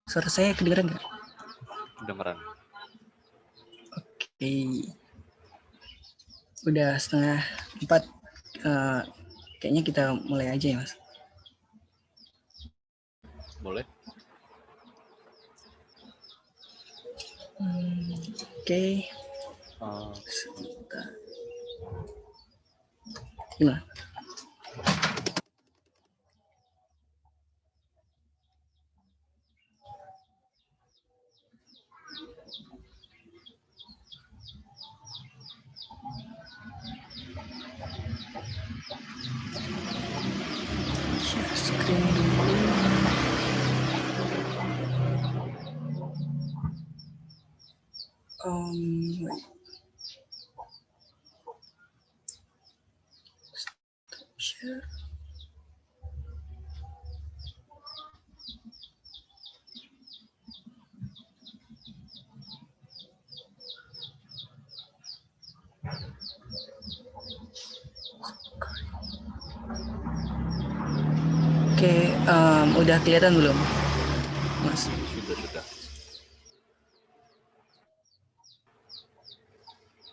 Suara saya kedengeran nggak? Kedengeran. Oke. Udah 3:30. Kayaknya kita mulai aja ya, Mas. Boleh? Oke. Uh, Gimana? Share screen dulu. Wait. Share. Oke, udah kelihatan belum, Mas? sudah.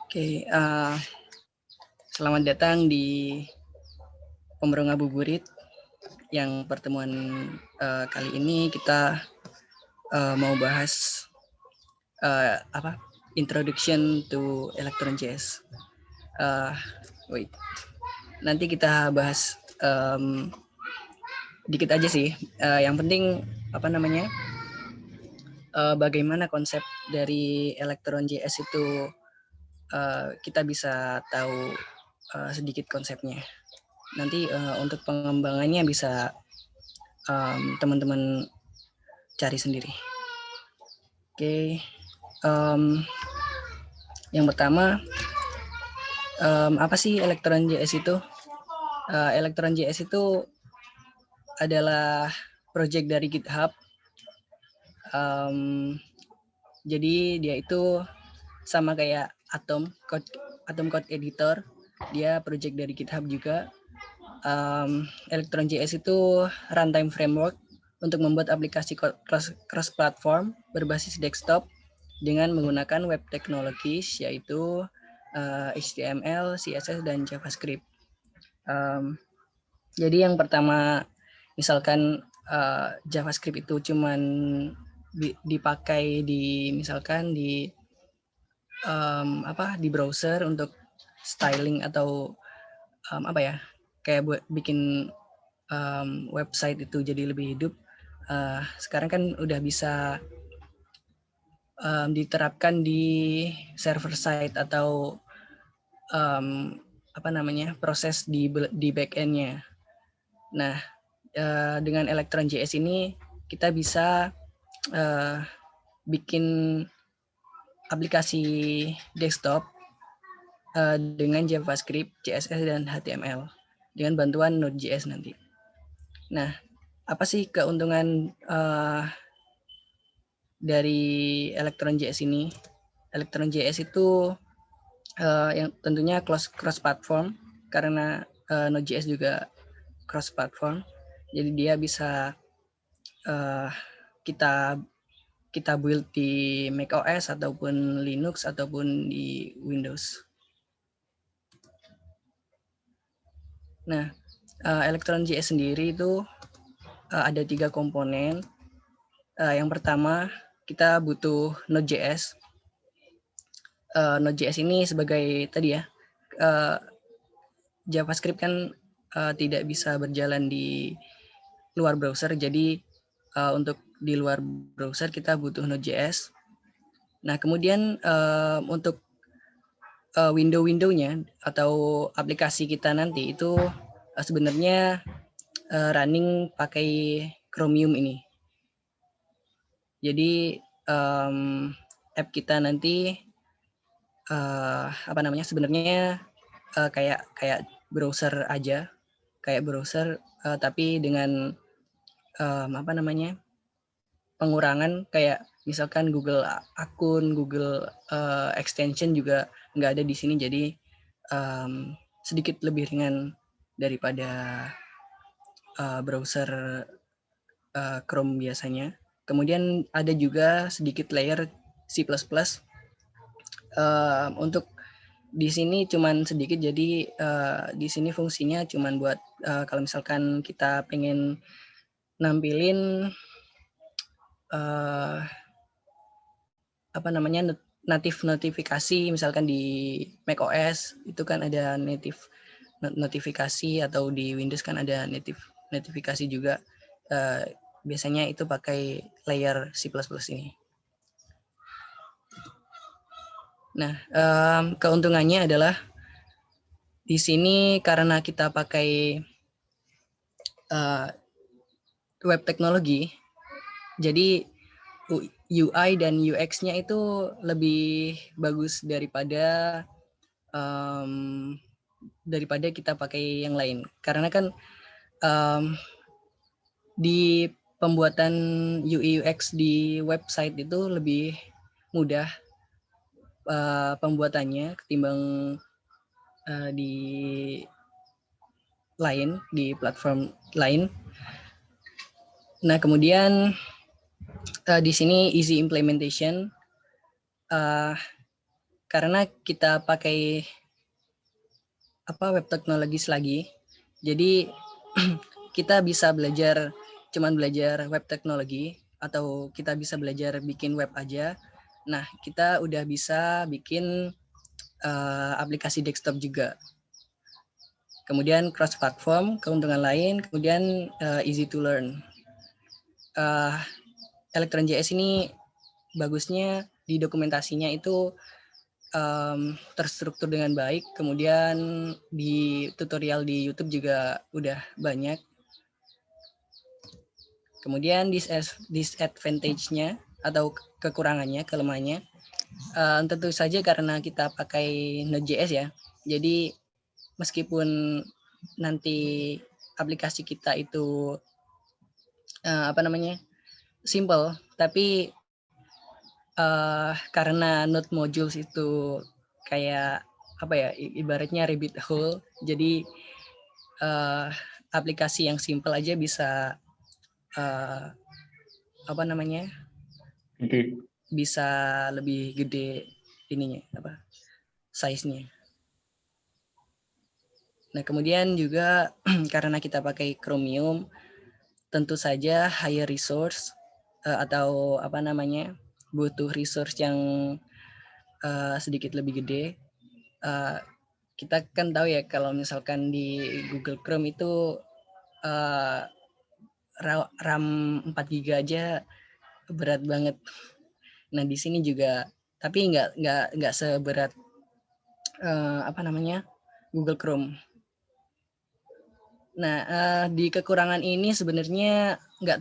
Oke, selamat datang di Pemberong Ngabuburit. Yang pertemuan kali ini kita mau bahas Introduction to Electron Jazz. Nanti kita bahas dikit aja sih. Yang penting bagaimana konsep dari Electron JS itu kita bisa tahu sedikit konsepnya. Nanti untuk pengembangannya bisa teman-teman cari sendiri. Oke. Yang pertama, apa sih Electron JS itu? Electron JS itu adalah project dari GitHub. Jadi dia itu sama kayak Atom Code Editor. Dia project dari GitHub juga. Electron JS itu runtime framework untuk membuat aplikasi cross platform berbasis desktop dengan menggunakan web technologies yaitu HTML, CSS, dan JavaScript. Jadi yang pertama, misalkan JavaScript itu cuman dipakai di di browser untuk styling atau kayak buat bikin website itu jadi lebih hidup. Sekarang kan udah bisa diterapkan di server side atau proses di backend-nya. Nah, dengan Electron JS ini kita bisa bikin aplikasi desktop dengan JavaScript, CSS, dan HTML dengan bantuan Node.js nanti. Nah, apa sih keuntungan dari Electron JS ini? Electron JS itu yang tentunya cross platform karena Node.js juga cross platform. Jadi dia bisa kita build di macOS ataupun Linux ataupun di Windows. Nah, Electron JS sendiri itu ada 3 komponen. Yang pertama, kita butuh Node.js. Node.js ini sebagai tadi ya, JavaScript kan tidak bisa berjalan di luar browser, jadi untuk di luar browser kita butuh Node.js. Nah, kemudian untuk window-windownya atau aplikasi kita nanti itu sebenarnya running pakai Chromium ini. Jadi app kita nanti sebenarnya kayak browser aja, tapi dengan pengurangan kayak misalkan Google akun, Google extension juga nggak ada di sini, jadi sedikit lebih ringan daripada browser Chrome biasanya. Kemudian ada juga sedikit layer C++. Untuk di sini cuman sedikit, jadi di sini fungsinya cuman buat kalau misalkan kita pengen nampilin apa namanya native notifikasi, misalkan di macOS itu kan ada native notifikasi, atau di Windows kan ada native notifikasi juga. Biasanya itu pakai layer C++ ini. Nah, keuntungannya adalah di sini karena kita pakai web teknologi, jadi UI dan UX-nya itu lebih bagus daripada kita pakai yang lain. Karena kan di pembuatan UI UX di website itu lebih mudah pembuatannya ketimbang di platform lain. Nah, kemudian di sini easy implementation, karena kita pakai web teknologis lagi, jadi kita bisa cuman belajar web teknologi, atau kita bisa belajar bikin web aja. Nah, kita udah bisa bikin aplikasi desktop juga. Kemudian cross platform, keuntungan lain, kemudian easy to learn. Electron.js ini bagusnya di dokumentasinya itu terstruktur dengan baik, kemudian di tutorial di YouTube juga udah banyak. Kemudian disadvantage-nya atau kekurangannya, kelemahannya, tentu saja karena kita pakai Node.js ya. Jadi meskipun nanti aplikasi kita itu simple, tapi karena Node modules itu kayak ibaratnya rabbit hole, jadi aplikasi yang simple aja bisa bisa lebih gede size-nya. Nah, kemudian juga karena kita pakai Chromium, tentu saja higher resource atau butuh resource yang sedikit lebih gede. Kita kan tahu ya kalau misalkan di Google Chrome itu RAM 4 GB aja berat banget. Nah, di sini juga, tapi nggak seberat Google Chrome. Nah, di kekurangan ini sebenarnya nggak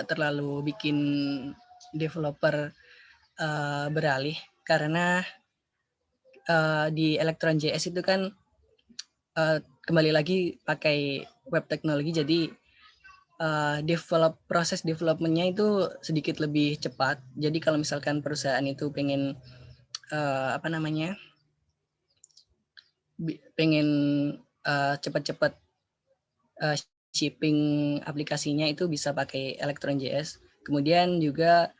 terlalu bikin developer beralih, karena di Electron.js itu kan kembali lagi pakai web teknologi, jadi proses development-nya itu sedikit lebih cepat. Jadi kalau misalkan perusahaan itu pengen cepat-cepat shipping aplikasinya, itu bisa pakai Electron.js. Kemudian juga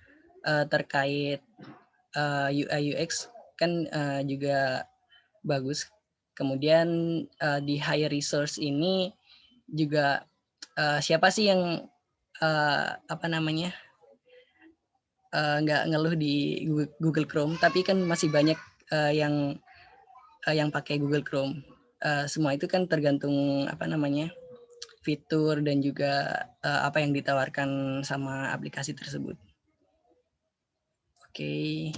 terkait UI UX kan juga bagus. Kemudian di high resource ini juga siapa sih yang nggak ngeluh di Google Chrome, tapi kan masih banyak yang pakai Google Chrome. Semua itu kan tergantung fitur dan juga apa yang ditawarkan sama aplikasi tersebut. Oke.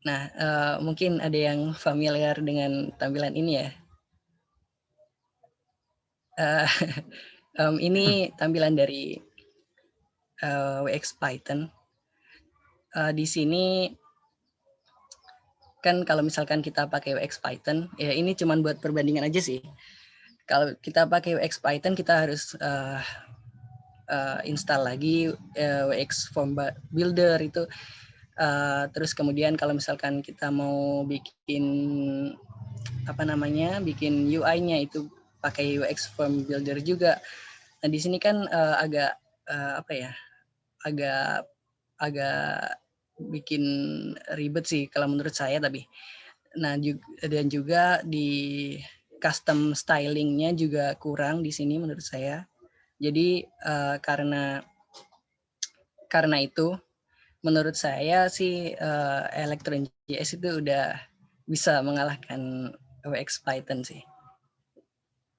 Nah, mungkin ada yang familiar dengan tampilan ini ya. Ini tampilan dari WX Python. Di sini kan kalau misalkan kita pakai WX Python, ya ini cuma buat perbandingan aja sih. Kalau kita pakai WX Python, kita harus install lagi WX Form Builder itu. Terus kemudian kalau misalkan kita mau bikin UI-nya itu pakai UX Form Builder juga. Nah, di sini kan agak apa ya, agak agak bikin ribet sih kalau menurut saya tapi. Nah, dan juga di custom stylingnya juga kurang di sini menurut saya. Jadi karena itu menurut saya sih Electron JS itu udah bisa mengalahkan UX Python sih.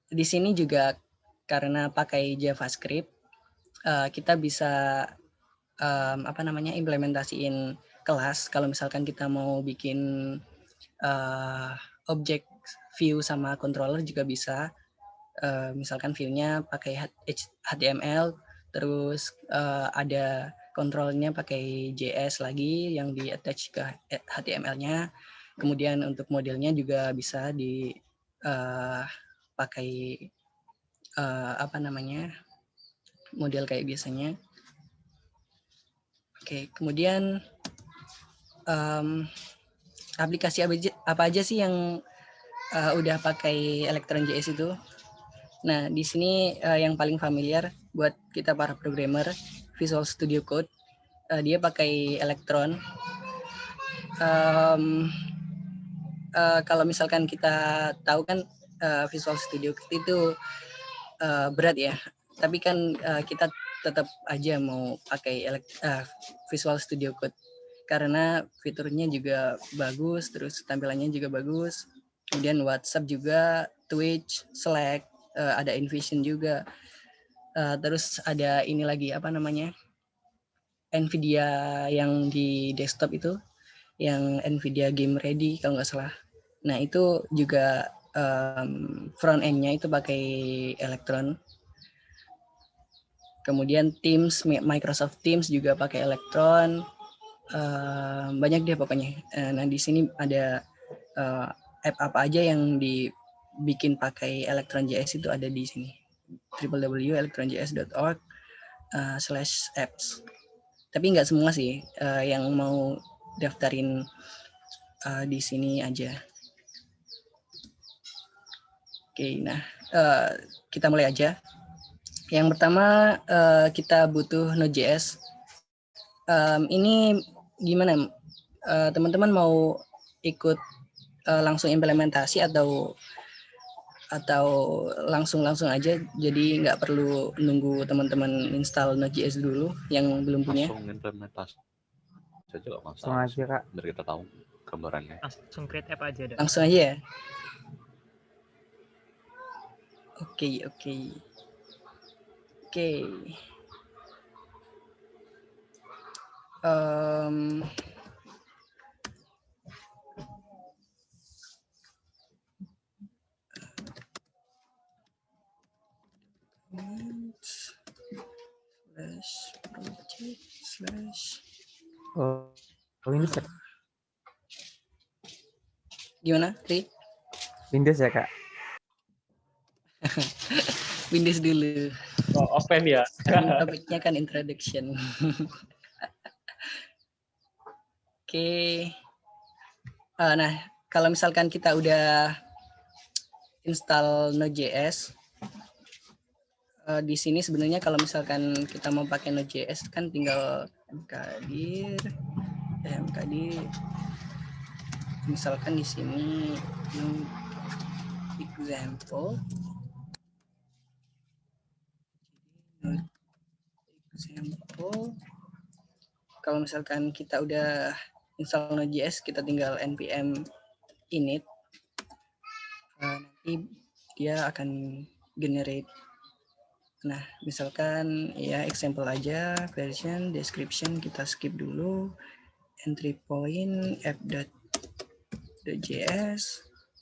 Di sini juga karena pakai JavaScript kita bisa implementasiin kelas kalau misalkan kita mau bikin objek view sama controller juga bisa. Misalkan view-nya pakai HTML, terus ada kontrolnya pakai JS lagi yang di attach ke HTML-nya. Kemudian untuk modelnya juga bisa dipakai model kayak biasanya. Oke, kemudian aplikasi apa aja sih yang udah pakai Electron JS itu? Nah, di sini yang paling familiar buat kita para programmer, Visual Studio Code, dia pakai Electron. Kalau misalkan kita tahu kan Visual Studio Code itu berat ya, tapi kan kita tetap aja mau pakai Visual Studio Code karena fiturnya juga bagus, terus tampilannya juga bagus. Kemudian WhatsApp juga, Twitch, Slack, ada InVision juga. Terus ada ini lagi NVIDIA yang di desktop itu, yang NVIDIA Game Ready kalau nggak salah. Nah itu juga front end-nya itu pakai Electron. Kemudian Teams, Microsoft Teams juga pakai Electron. Banyak deh pokoknya. Nah di sini ada app apa aja yang dibikin pakai Electron JS itu ada di sini. www.electronjs.org/apps. Tapi nggak semua sih yang mau daftarin di sini aja. Oke, nah kita mulai aja. Yang pertama kita butuh Node.js. Ini gimana? Teman-teman mau ikut langsung implementasi atau langsung aja, jadi nggak perlu nunggu teman-teman install Node.js dulu yang belum punya. Langsung implementasi saja nggak Langsung masalah. aja, Kak. Biar kita tahu gambarannya. Langsung create app aja. Langsung aja ya. Oke. Oh, Windows ya? Gimana, Ri? Windows ya, Kak? Windows dulu. Oh, open ya. Topiknya kan introduction. Oke. Nah, kalau misalkan kita udah install Node.js, di sini sebenarnya kalau misalkan kita mau pakai Node.js kan tinggal mkdir, misalkan di sini example. Kalau misalkan kita udah install Node.js, kita tinggal npm init. Nanti dia akan generate. Nah, misalkan ya example aja, version, description kita skip dulu, entry point app.js,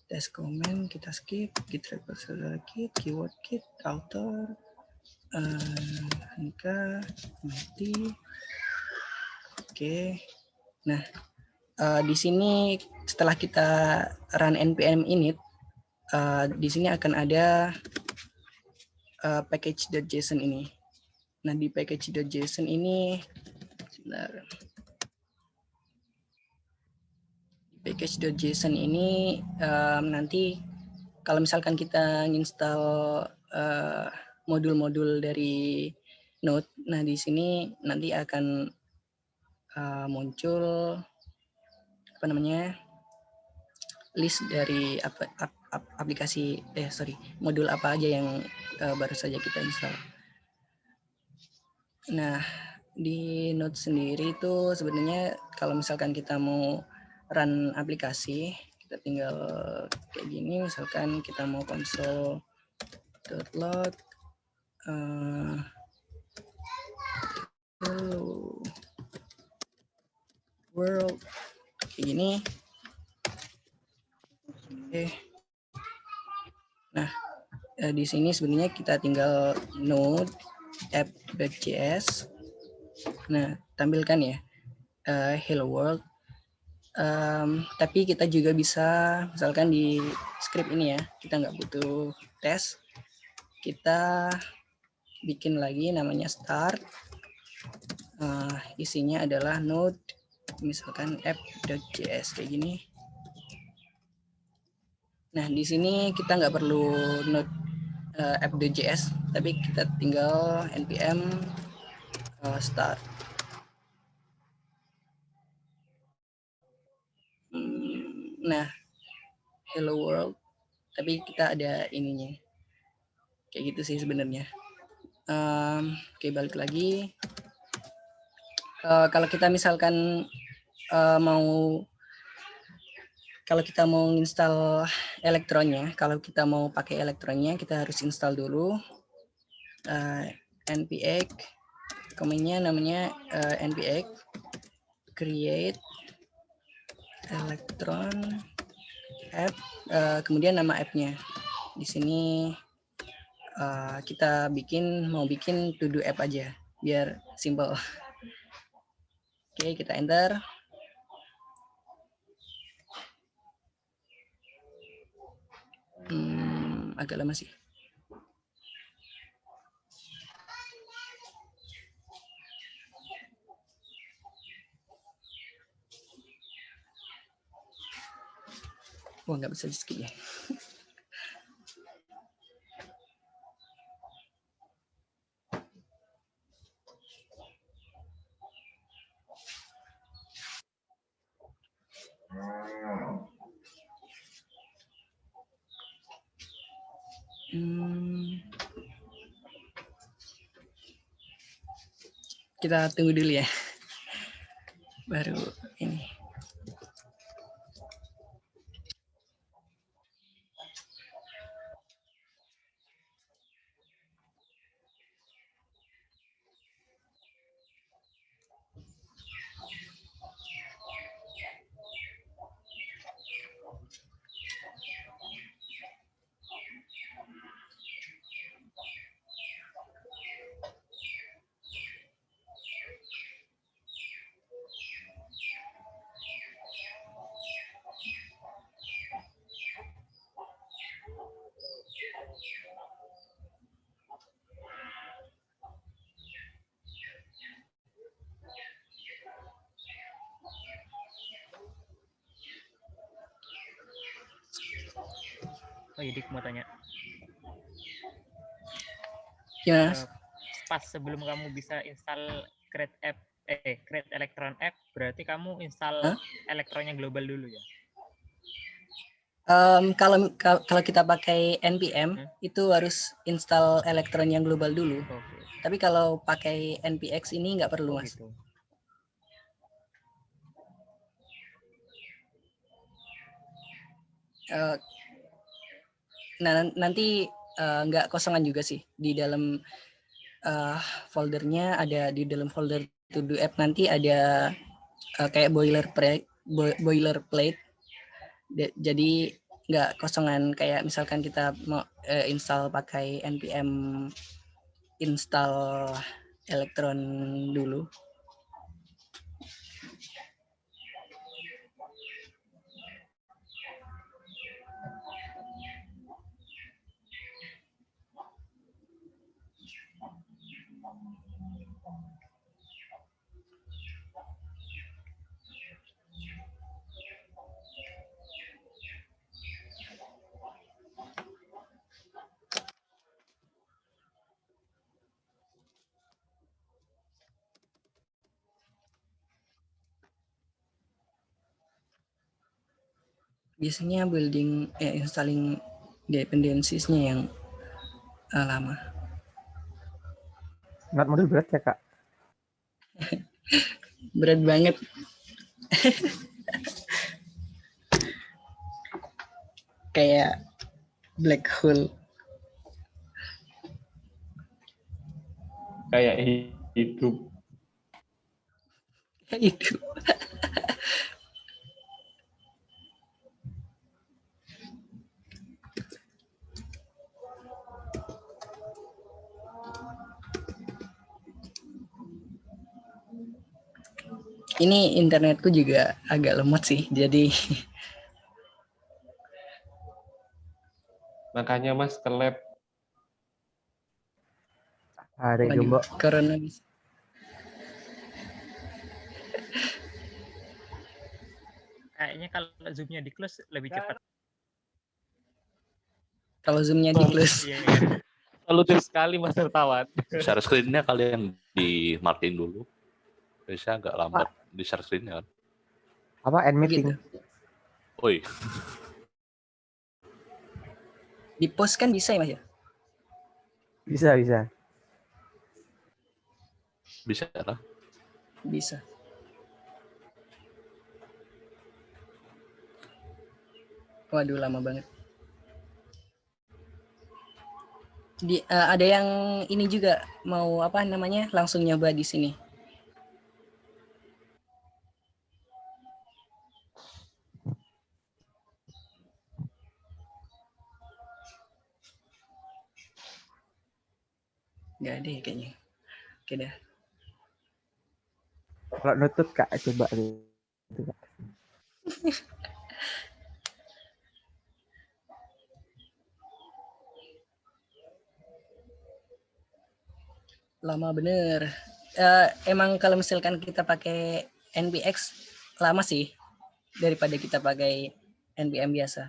test comment kita skip, git repository, keyword kit, author, angka, mati. Oke. Nah, di sini setelah kita run npm init, di sini akan ada package.json ini. Nah, di package.json ini package.json ini nanti kalau misalkan kita install modul-modul dari Node. Nah, di sini nanti akan muncul list dari aplikasi modul apa aja yang baru saja kita install. Nah, di Node sendiri itu sebenarnya kalau misalkan kita mau run aplikasi, kita tinggal kayak gini. Misalkan kita mau console.log hello world kayak gini. Oke. Nah, di sini sebenarnya kita tinggal node app.js. Nah, tampilkan ya hello world. Tapi kita juga bisa misalkan di script ini ya, kita nggak butuh tes, kita bikin lagi namanya start. Isinya adalah node misalkan app.js kayak gini. Nah, di sini kita nggak perlu node app.js, tapi kita tinggal npm start. Nah, hello world, tapi kita ada ininya. Kayak gitu sih sebenarnya. Oke, balik lagi. Kalau kita misalkan kalau kita mau install elektronnya, kalau kita mau pakai elektronnya, kita harus install dulu npx, komennya namanya npx create electron app, kemudian nama app-nya. Di sini kita mau bikin to do app aja, biar simple. Oke, kita enter. Agak lama sih. Wah, nggak bisa di skip ya. Kita tunggu dulu ya. Baru ini. Oh iya, Dik mau tanya. Gimana? Pas sebelum kamu bisa install create electron app, berarti kamu install elektronnya global dulu ya? Kalau kita pakai npm itu harus install elektron yang global dulu. Okay. Tapi kalau pakai npx ini nggak perlu, Mas. Gitu. Nah, nanti nggak kosongan juga sih di dalam foldernya, ada di dalam folder to do app nanti ada kayak boilerplate. Jadi nggak kosongan kayak misalkan kita mau install pakai npm install elektron dulu. biasanya building installing dependencies-nya yang lama. Not modul berat ya kak? Berat banget. Kayak black hole. Kayak hidup. Itu. Ini internetku juga agak lemot sih, jadi Makanya Mas ke lab. Ada waduh, gembok. corona. Kayaknya kalau zoom-nya di close lebih cepat. Kalau zoom-nya di close. Iya. Solutif sekali Mas Tertawan. Share screen-nya kalian dimatiin dulu. Biasanya agak lambat di share screen-nya kan. Apa end meeting? Gitu. Oi, Di post kan bisa ya Mas ya? Bisa bisa. bisa lah. Bisa. Waduh, lama banget. Ada yang ini juga mau apa namanya langsung nyoba di sini. Nggak ada ya kayaknya. Oke dah. Kalau nutut kak coba gitu kak. Lama bener. Emang kalau misalkan kita pakai NBX lama sih daripada kita pakai NPM biasa.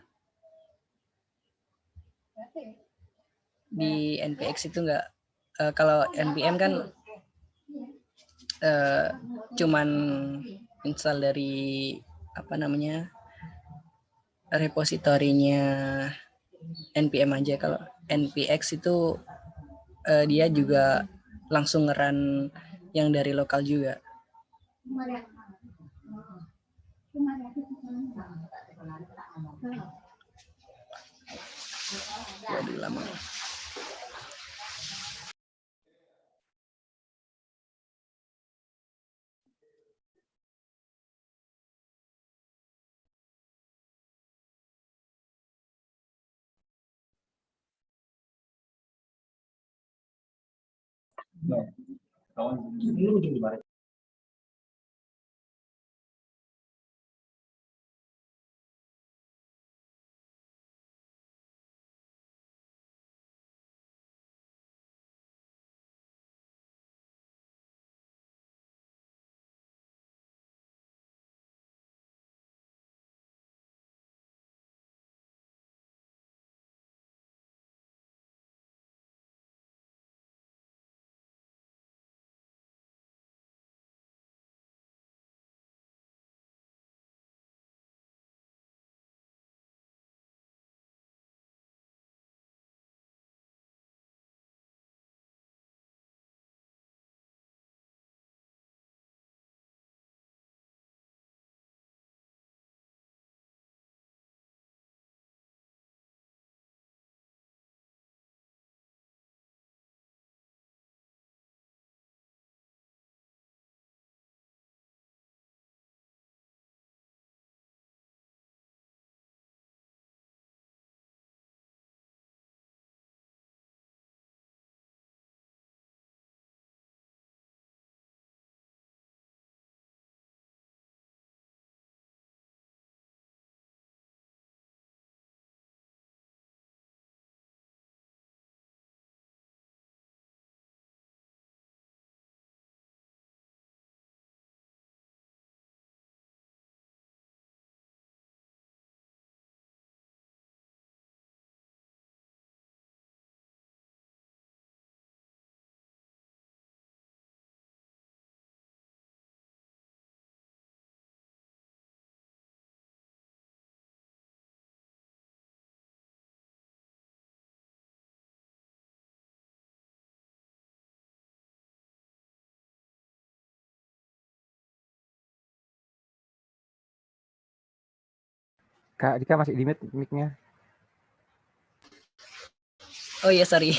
Di NPX itu enggak, kalau NPM kan cuman install dari apa namanya repositorinya NPM aja. Kalau NPX itu dia juga langsung ngeran yang dari lokal juga. Waduh, lama. Kak Dika masih di mute mic-nya. Oh iya, sorry.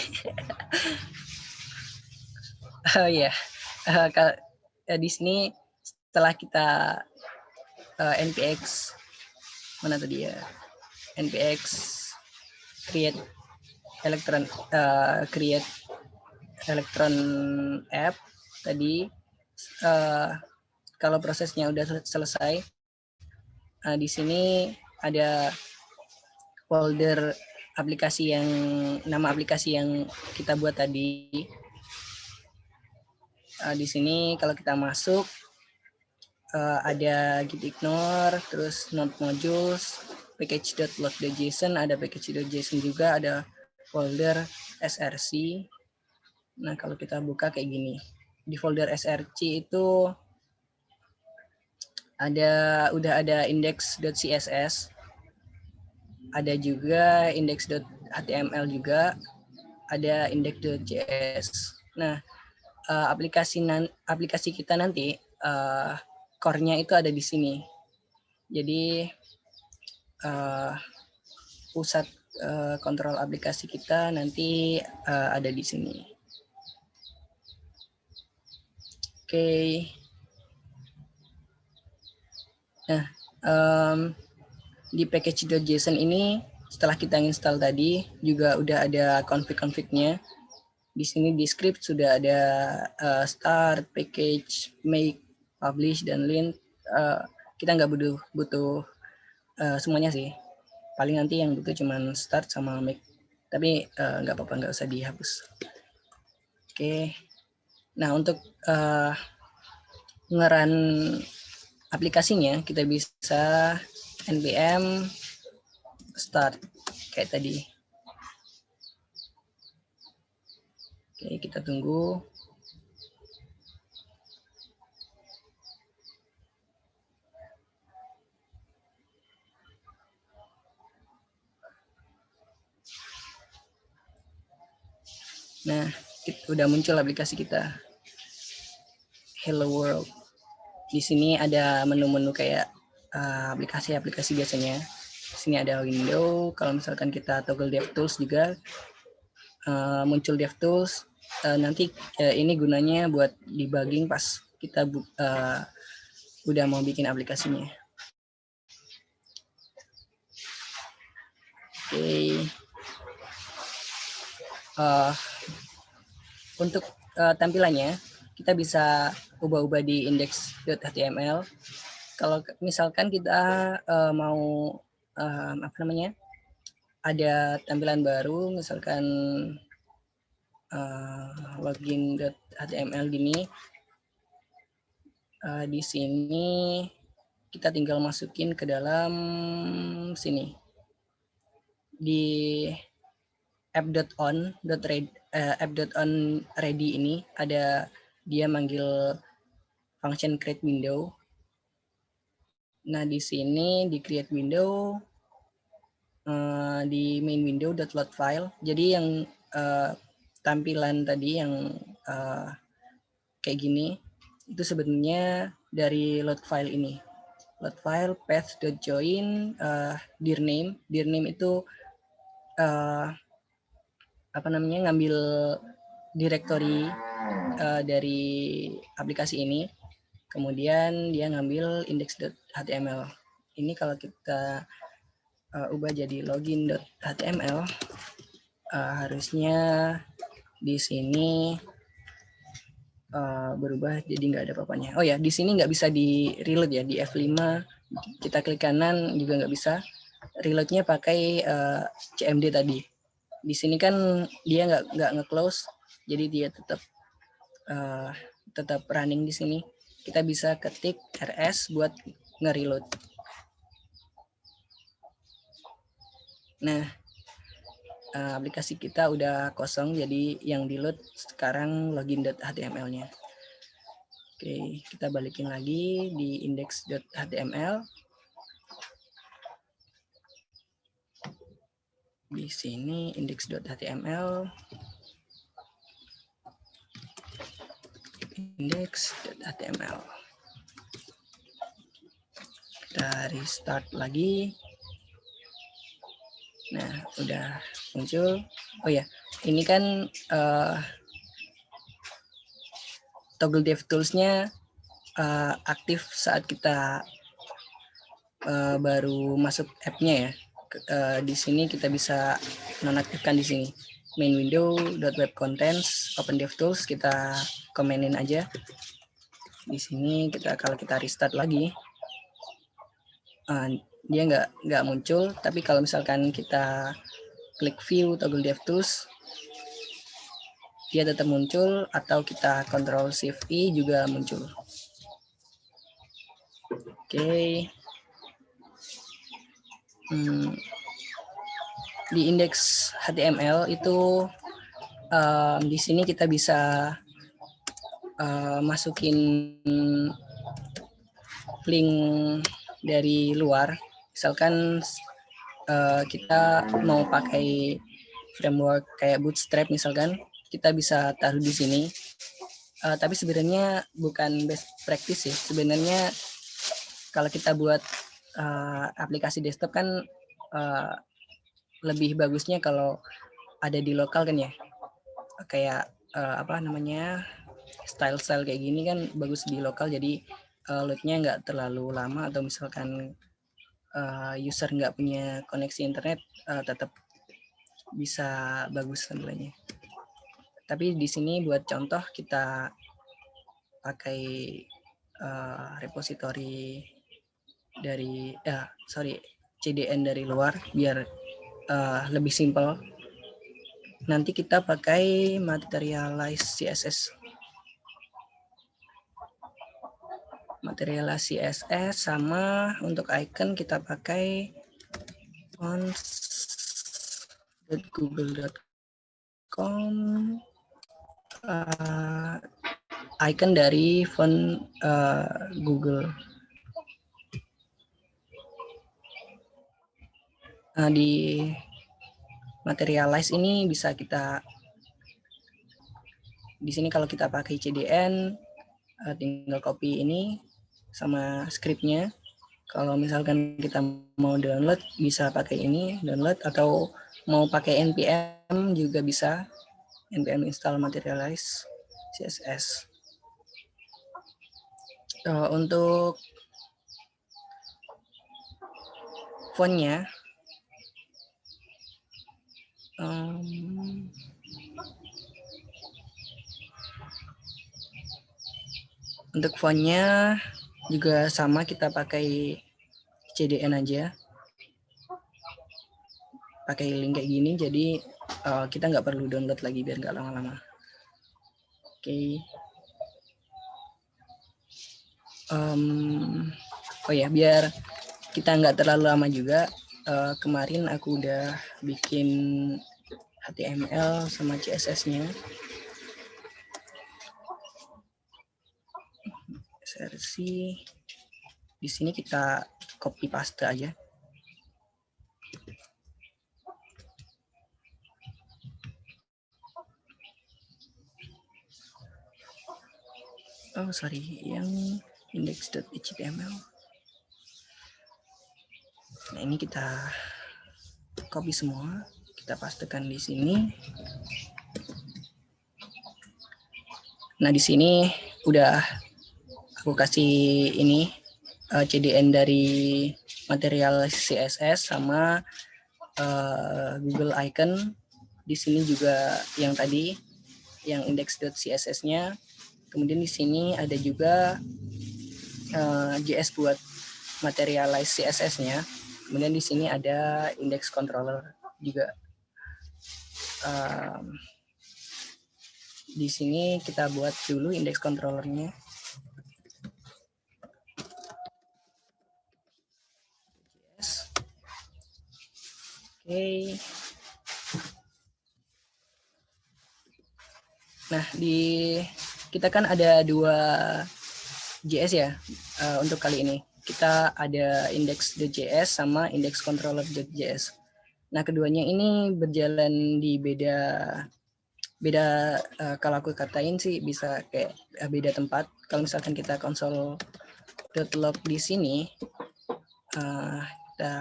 Oh iya. Di sini setelah kita npx mana tadi ya? npx create create electron app tadi, kalau prosesnya udah selesai, di sini ada folder aplikasi yang nama aplikasi yang kita buat tadi. Di sini kalau kita masuk ada git ignore, terus node modules, package.load.json, ada package.json juga, ada folder src. Nah, kalau kita buka kayak gini. Di folder src itu udah ada index.css, ada juga index.html juga, ada index.js. Nah, aplikasi kita nanti core-nya itu ada di sini. Jadi pusat kontrol aplikasi kita nanti ada di sini. Oke. Nah, di package.json ini setelah kita install tadi juga udah ada config-config-nya. Di sini di script sudah ada start, package, make, publish, dan lint. Kita nggak butuh semuanya sih. Paling nanti yang butuh cuman start sama make. Tapi nggak apa-apa, nggak usah dihapus. Oke. Nah, untuk nge-run aplikasinya kita bisa npm start kayak tadi. Oke, kita tunggu. Nah, udah muncul aplikasi kita. Hello World. Di sini ada menu-menu kayak aplikasi-aplikasi biasanya. Di sini ada window. Kalau misalkan kita toggle DevTools juga muncul DevTools. Nanti ini gunanya buat debugging pas kita udah mau bikin aplikasinya. Oke. Untuk tampilannya kita bisa ubah-ubah di index.html. Kalau misalkan kita mau ada tampilan baru, misalkan login.html gini, di sini kita tinggal masukin ke dalam sini di app.on.ready ini ada dia manggil function create window. Nah, di sini di create window di main window.load file. Jadi yang tampilan tadi yang kayak gini itu sebenarnya dari load file ini. Load file path.join dir name. Dir name itu ngambil directory dari aplikasi ini. Kemudian dia ngambil index.html. Ini kalau kita ubah jadi login.html, harusnya di sini berubah jadi nggak ada apa-apanya. Oh ya, di sini nggak bisa di reload ya, di F5 kita klik kanan juga nggak bisa. Reloadnya pakai cmd tadi. Di sini kan dia nggak nge-close, jadi dia tetap running di sini. Kita bisa ketik rs buat nge-reload. Nah, aplikasi kita udah kosong, jadi yang di load sekarang login.html-nya. Oke, kita balikin lagi di index.html. Di sini index.html. Index.html. Kita restart lagi. Nah, udah muncul. Oh ya, ini kan toggle DevTools-nya aktif saat kita baru masuk app-nya ya. Di sini kita bisa nonaktifkan di sini. Main window, .web contents, open DevTools, kita komenin aja. Di sini kalau kita restart lagi, dia nggak muncul. Tapi kalau misalkan kita klik view toggle DevTools, dia tetap muncul, atau kita Ctrl Shift I juga muncul. Oke. Di indeks HTML itu di sini kita bisa masukin link dari luar. Misalkan kita mau pakai framework kayak Bootstrap misalkan, kita bisa taruh di sini. Tapi sebenarnya bukan best practice sih. Sebenarnya kalau kita buat aplikasi desktop kan lebih bagusnya kalau ada di lokal kan ya. Kayak style kayak gini kan bagus di lokal, jadi loadnya nggak terlalu lama, atau misalkan user nggak punya koneksi internet tetap bisa bagus tampilannya. Tapi di sini buat contoh kita pakai repository dari CDN dari luar biar lebih simpel. Nanti kita pakai Materialize CSS. Materialize CSS, sama untuk icon kita pakai fonts.google.com, icon dari font Google. Nah, di Materialize ini bisa kita di sini kalau kita pakai CDN tinggal copy ini sama scriptnya. Kalau misalkan kita mau download bisa pakai ini download, atau mau pakai npm juga bisa, npm install Materialize CSS. Untuk fontnya juga sama, kita pakai CDN aja, pakai link kayak gini, jadi kita nggak perlu download lagi biar nggak lama-lama. Oke. Oh ya, biar kita nggak terlalu lama juga, kemarin aku udah bikin HTML sama CSS-nya. Versi di sini kita copy paste aja. Oh sorry, yang index.html. Nah ini kita copy semua, kita pastekan di sini. Nah di sini udah aku kasih ini CDN dari Materialize CSS sama Google Icon. Di sini juga yang tadi, yang index.css-nya. Kemudian di sini ada juga JS buat Materialize CSS-nya. Kemudian di sini ada index controller juga. Di sini kita buat dulu index controllernya. Oke. Nah, kita kan ada 2 JS ya untuk kali ini. Kita ada index.js sama index controller.js. Nah, keduanya ini berjalan di beda kalau aku katain sih bisa kayak beda tempat. Kalau misalkan kita console.log di sini, kita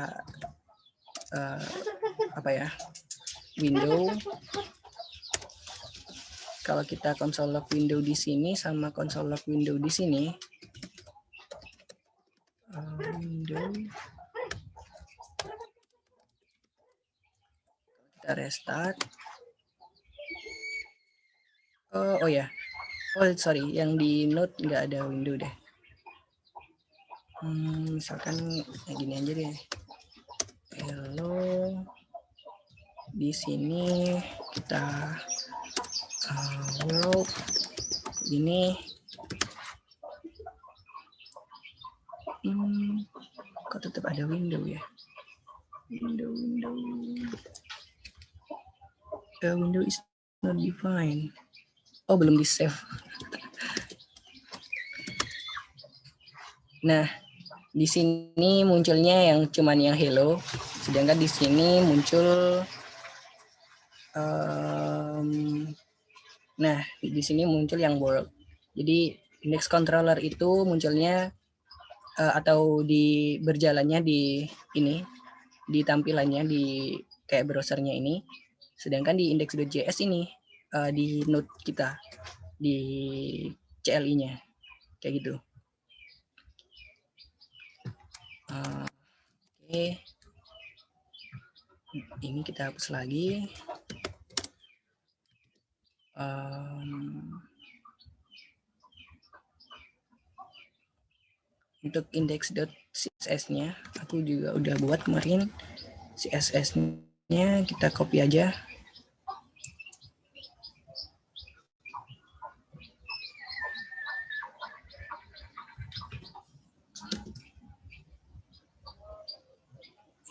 window. Kalau kita console log window di sini sama console log window di sini, window, kita restart. Oh ya, sorry, yang di Node nggak ada window deh. Misalkan gini aja deh. Hello, di sini kita world ini. Kok tetap ada window ya? Window is not defined. Oh, belum di save. Nah, di sini munculnya yang cuman yang hello, sedangkan di sini muncul nah, di sini muncul yang world. Jadi index controller itu munculnya atau di berjalannya di ini, di tampilannya di kayak browsernya ini, sedangkan di index.js ini di node kita di CLI-nya kayak gitu. Oke, ini kita hapus lagi. Untuk index.css-nya aku juga udah buat kemarin. CSS-nya kita copy aja.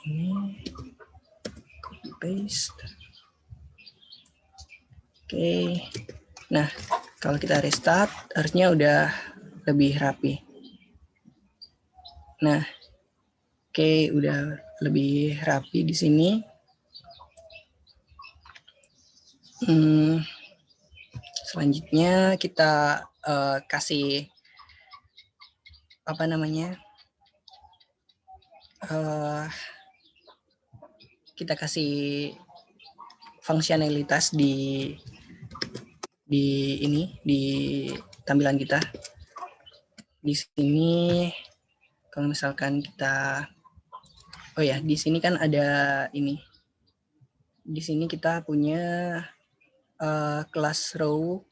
Ini copy paste. Oke. Nah, kalau kita restart harusnya udah lebih rapi. Nah, oke, udah lebih rapi di sini. Selanjutnya kita kasih kita kasih fungsionalitas di tampilan kita. Di sini kalau misalkan kita di sini kan ada ini. Di sini kita punya kelas row.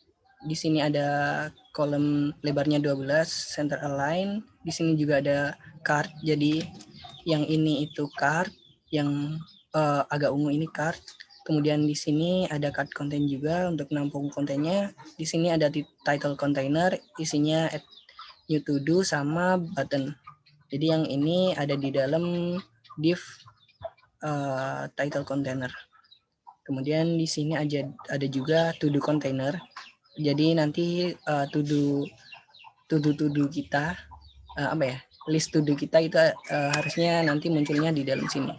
Di sini ada kolom lebarnya 12, center align. Di sini juga ada card. Jadi yang ini itu card, yang agak ungu ini card. Kemudian di sini ada card content juga untuk nampung kontennya. Di sini ada title container, isinya add new to do sama button. Jadi yang ini ada di dalam div title container. Kemudian di sini ada juga to do container. Jadi nanti to do kita list to do kita itu harusnya nanti munculnya di dalam sini.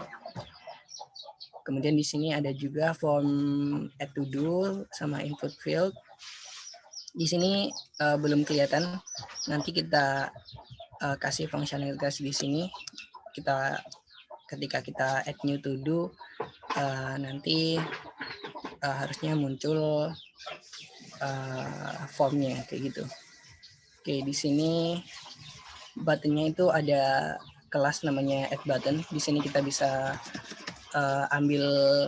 Kemudian di sini ada juga form add to do sama input field. Di sini belum kelihatan. Nanti kita kasih fungsionalitas di sini. Ketika kita add new to do, nanti harusnya muncul formnya kayak gitu. Oke, di sini buttonnya itu ada kelas namanya add button. Di sini kita bisa ambil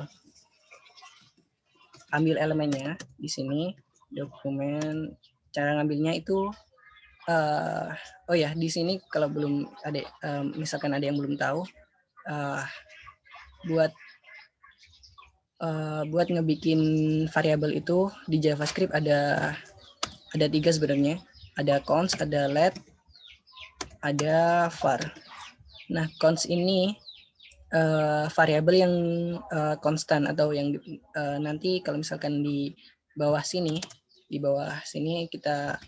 elemennya di sini, dokumen. Cara ngambilnya itu di sini kalau belum ada misalkan ada yang belum tahu, buat ngebikin variabel itu di JavaScript ada 3 sebenarnya. Ada const, ada let, ada var. Nah, const ini variabel yang konstan atau yang nanti kalau misalkan di bawah sini kita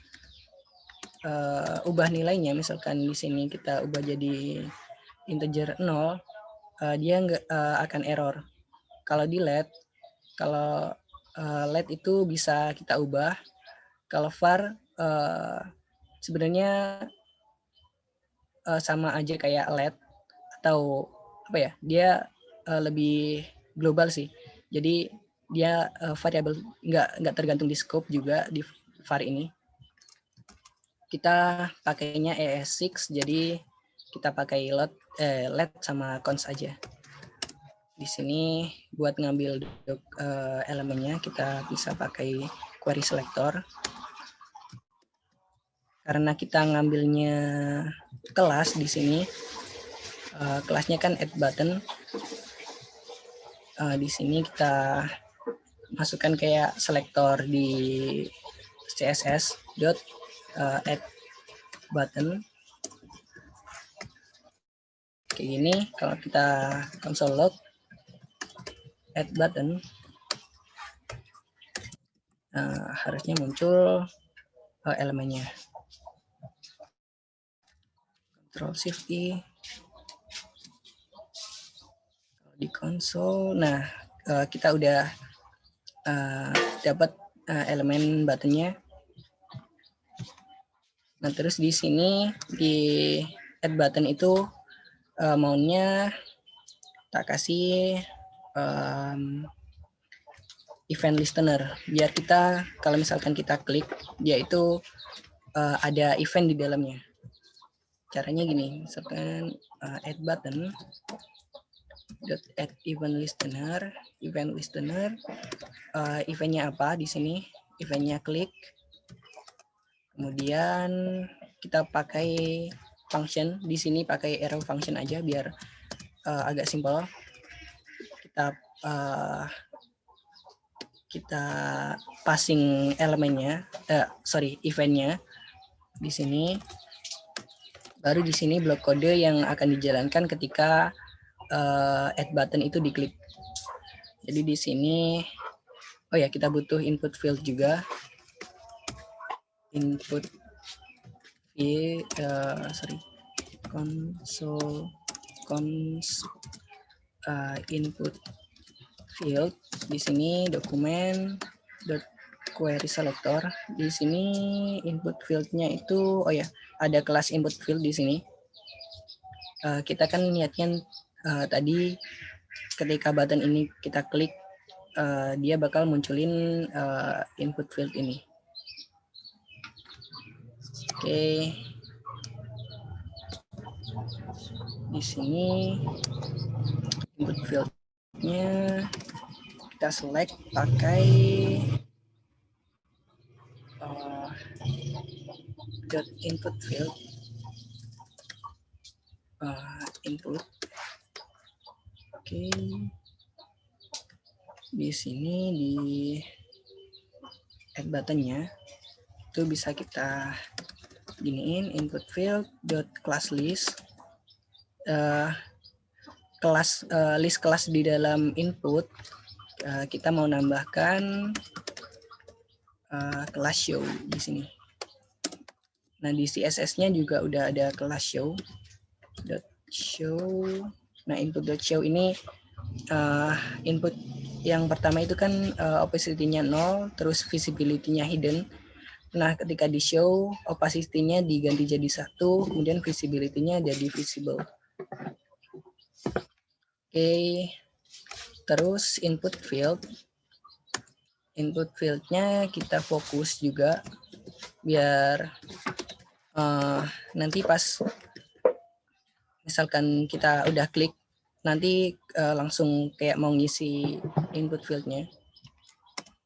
ubah nilainya. Misalkan di sini kita ubah jadi integer 0, dia nggak akan error. Kalau di let itu bisa kita ubah. Kalau var sebenarnya sama aja kayak let, atau dia lebih global sih. Jadi dia variabel, nggak tergantung di scope juga di var ini. Kita pakainya ES6, jadi kita pakai let sama cons aja. Di sini buat ngambil elemennya kita bisa pakai query selector. Karena kita ngambilnya kelas di sini, kelasnya kan add button. Di sini kita masukkan kayak selektor di CSS add button. Kayak gini, kalau kita console log add button, harusnya muncul elemennya. Ctrl Shift I. Di konsol, nah kita udah dapat elemen buttonnya. Nah terus di sini di add button itu maunya tak kasih event listener, biar kita kalau misalkan kita klik dia itu ada event di dalamnya. Caranya gini, misalkan add button add event listener, eventnya apa di sini? Eventnya klik. Kemudian kita pakai function, di sini pakai arrow function aja biar agak simpel. Kita passing elemennya, eventnya di sini. Baru di sini blok kode yang akan dijalankan ketika add button itu diklik. Jadi di sini, oh ya kita butuh input field juga. Input input field. Di sini dokumen query selector. Di sini input fieldnya itu, oh ya ada kelas input field di sini. Kita kan niatnya tadi ketika button ini kita klik, dia bakal munculin input field ini. Oke. Di sini input field-nya kita select pakai input field input. Oke. Di sini di add buttonnya itu bisa kita giniin input field class list. List kelas di dalam input, kita mau nambahkan kelas show di sini. Nah di CSS-nya juga udah ada kelas show. Nah input.show ini input yang pertama itu kan opacity-nya 0, terus visibility-nya hidden. Nah ketika di show, opacity-nya diganti jadi 1, kemudian visibility-nya jadi visible. Oke, terus input field-nya kita fokus juga biar nanti pas misalkan kita udah klik, nanti langsung kayak mau ngisi input field-nya.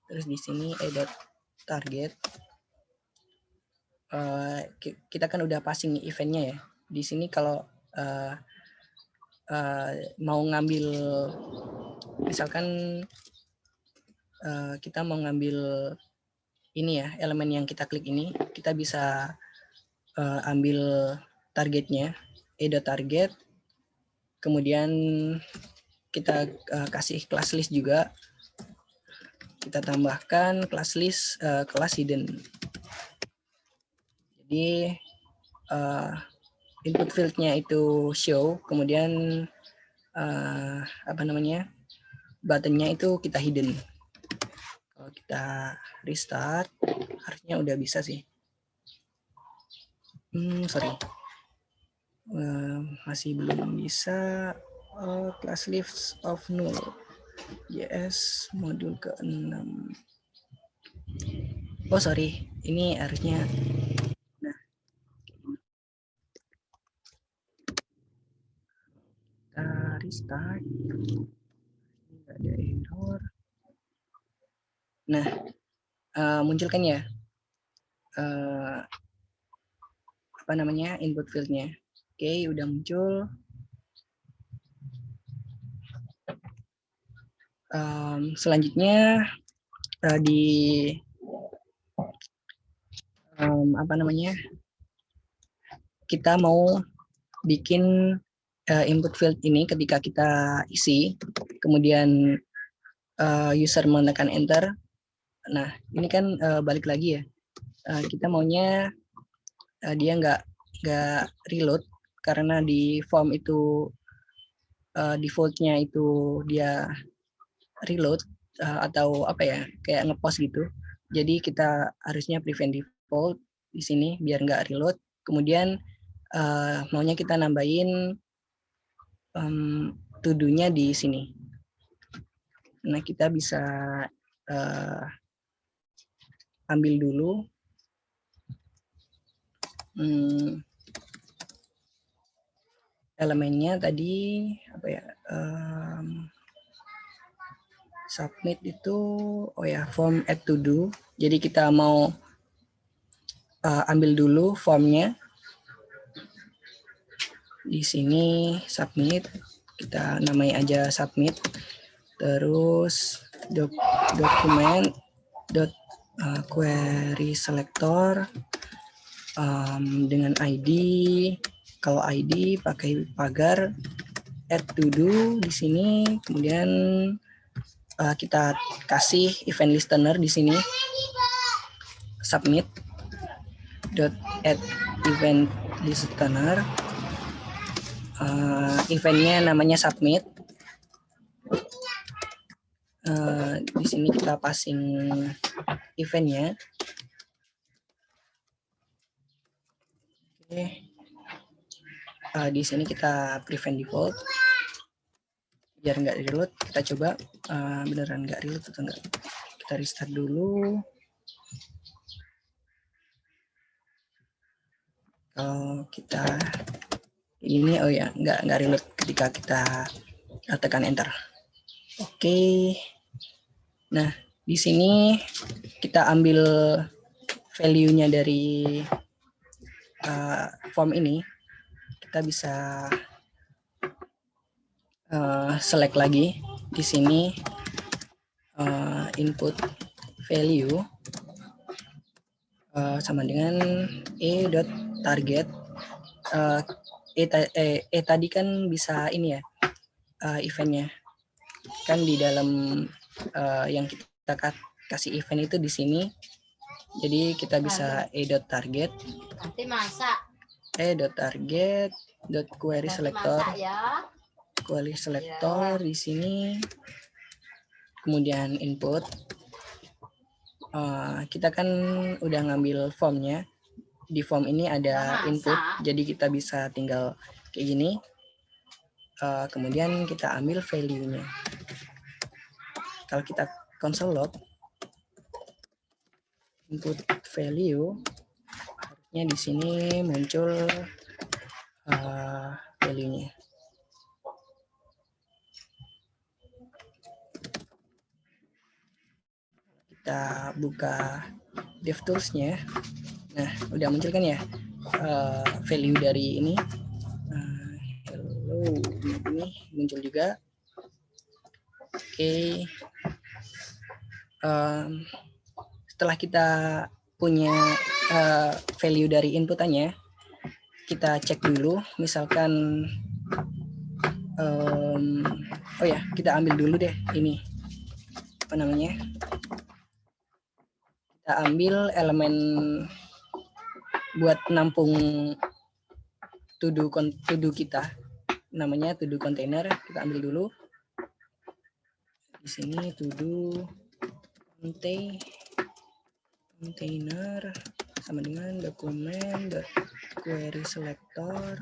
Terus di sini edit target. Kita kan udah passing event-nya ya. Di sini kalau mau ngambil, misalkan kita mau ngambil ini ya, elemen yang kita klik ini, kita bisa ambil targetnya, edit target, kemudian kita kasih class list juga, kita tambahkan class list kelas hidden. Jadi input field-nya itu show, kemudian button-nya itu kita hidden. Kalau kita restart, harusnya udah bisa sih. Masih belum bisa. Class list of null. JS modul ke-6. Oh sorry, ini harusnya. Nah, kita restart. Nggak ada error. Nah, muncul kan ya apa namanya input fieldnya. Oke, udah muncul. Selanjutnya di apa namanya, kita mau bikin input field ini ketika kita isi, kemudian user menekan enter. Nah, ini kan balik lagi ya. Kita maunya dia nggak reload karena di form itu defaultnya itu dia reload atau apa ya, kayak ngepost gitu. Jadi kita harusnya prevent default di sini biar nggak reload. Kemudian maunya kita nambahin to-do-nya di sini. Nah, kita bisa ambil dulu elemennya tadi apa ya, submit itu, oh ya, form add to do. Jadi kita mau ambil dulu formnya di sini, submit, kita namai aja submit, terus document query selector dengan ID. Kalau ID pakai pagar add to do di sini, kemudian kita kasih event listener di sini, submit add event listener, eventnya namanya submit. Di sini kita passing eventnya. Oke. Di sini kita prevent default biar nggak reload. Kita coba beneran nggak reload atau enggak. Kita restart dulu. Kalau kita ini, oh ya, nggak reload ketika kita tekan enter. Oke. Nah, di sini kita ambil value-nya dari form ini. Kita bisa select lagi di sini input value sama dengan e.target. Tadi kan bisa ini ya, eventnya kan di dalam yang kita kasih event itu di sini. Jadi kita bisa e.target, e.target query selector, query selector di sini, kemudian input. Kita kan udah ngambil formnya. Di form ini ada input, jadi kita bisa tinggal kayak gini. Kemudian kita ambil value-nya. Kalau kita console log input value, harusnya di sini muncul value-nya. Kita buka DevTools-nya. Nah, udah muncul kan ya value dari ini. Hello, ini muncul juga. Oke. Setelah kita punya value dari inputannya, kita cek dulu. Misalkan, oh ya, kita ambil dulu deh ini, apa namanya? Kita ambil elemen buat nampung to do kita, namanya to do container. Kita ambil dulu di sini, to do container sama dengan dokumen query selector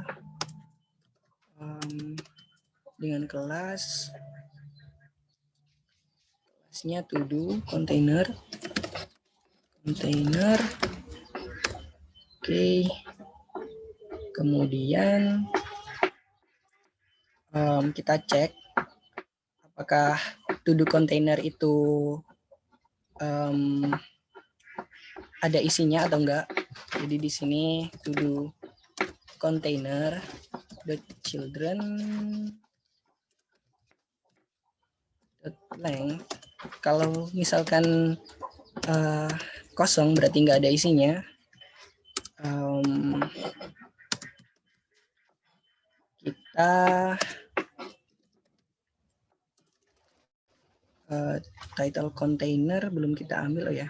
dengan kelas Kelasnya to do container. Oke. Kemudian kita cek apakah to do container itu ada isinya atau enggak. Jadi di sini to do container .children .length. Kalau misalkan kosong berarti nggak ada isinya. Kita title container belum kita ambil ya.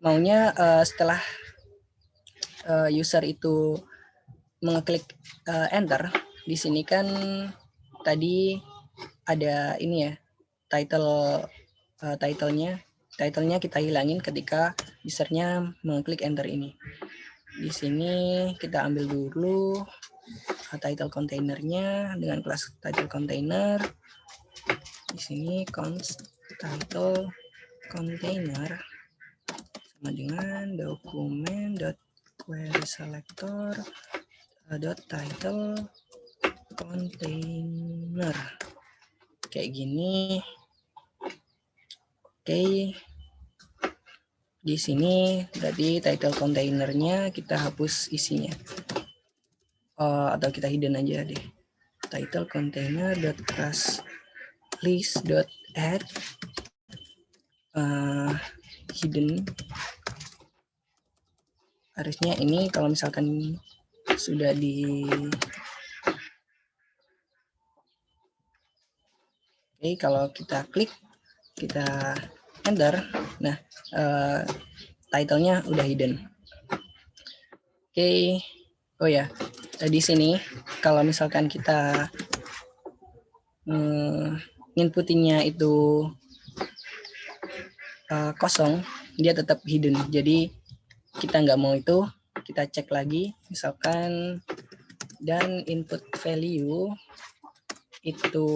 Maunya setelah user itu mengeklik enter, di sini kan tadi ada ini ya, titlenya kita hilangin ketika usernya mengeklik enter ini. Di sini kita ambil dulu title kontainernya dengan kelas title container. Di sini const title container sama dengan dokumen query selector title container kayak gini. Oke. Di sini berarti title kontainernya kita hapus isinya. Atau kita hidden aja deh. Title container class list add hidden. Harusnya ini kalau misalkan sudah di kalau kita klik, kita enter, nah title-nya udah hidden. Oh ya, di sini kalau misalkan kita inputtingnya itu kosong, dia tetap hidden. Jadi kita nggak mau itu, kita cek lagi, misalkan dan input value itu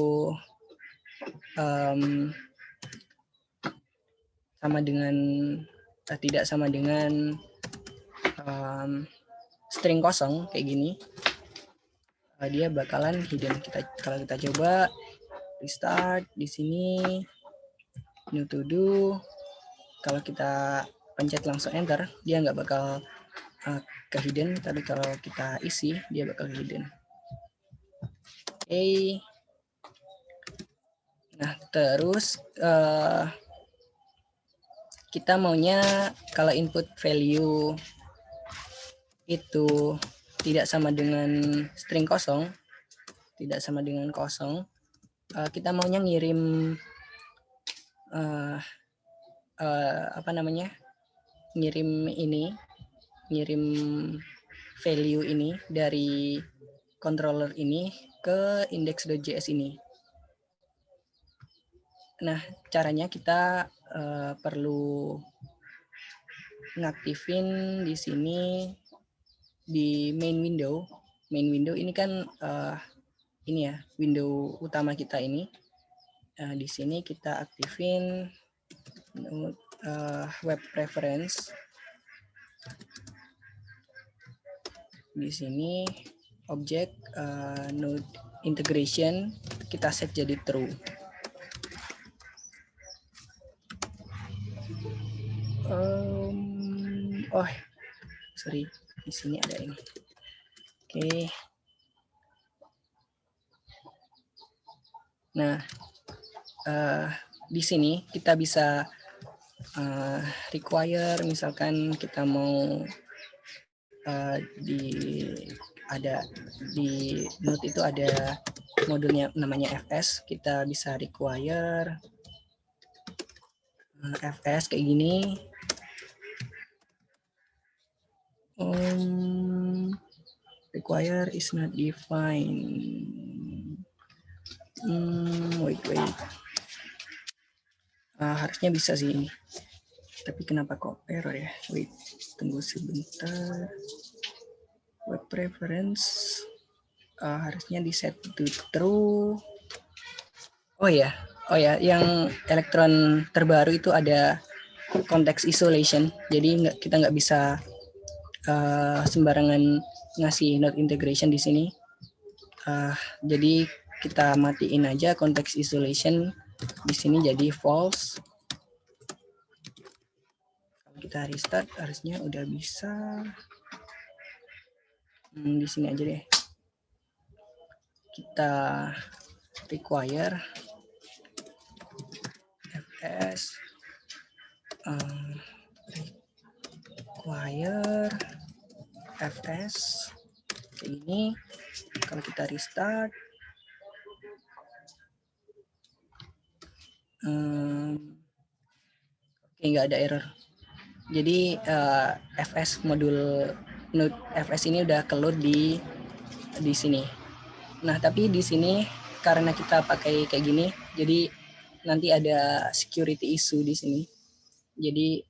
sama dengan tidak sama dengan string kosong kayak gini, dia bakalan hidden. Kalau kita coba restart di sini new to do, kalau kita pencet langsung enter dia nggak bakal ke hidden, tapi kalau kita isi dia bakal hidden. Nah terus kita maunya kalau input value itu tidak sama dengan string kosong, kita maunya ngirim ngirim value ini dari controller ini ke index.js ini. Nah caranya kita perlu ngaktifin di sini di main window. Main window ini kan ini ya, window utama kita ini. Di sini kita aktifin web preference. Di sini object node integration kita set jadi true. Sorry, di sini ada ini. Nah, di sini kita bisa require, misalkan kita mau di node itu ada modulnya namanya fs, kita bisa require fs kayak gini. Require is not defined. Wait. Harusnya bisa sih ini. Tapi kenapa kok error ya? Wait, tunggu sebentar. Web preference harusnya di set to true. Oh ya, Oh ya, yang elektron terbaru itu ada context isolation. Jadi kita nggak bisa sembarangan ngasih node integration di sini. Jadi kita matiin aja context isolation di sini jadi false. Kalau kita restart harusnya udah bisa. Di sini aja deh. Kita require fs require fs ini. Kalau kita restart oke, nggak ada error. Jadi fs modul node fs ini udah keload di sini. Nah, tapi di sini karena kita pakai kayak gini, jadi nanti ada security issue di sini. Jadi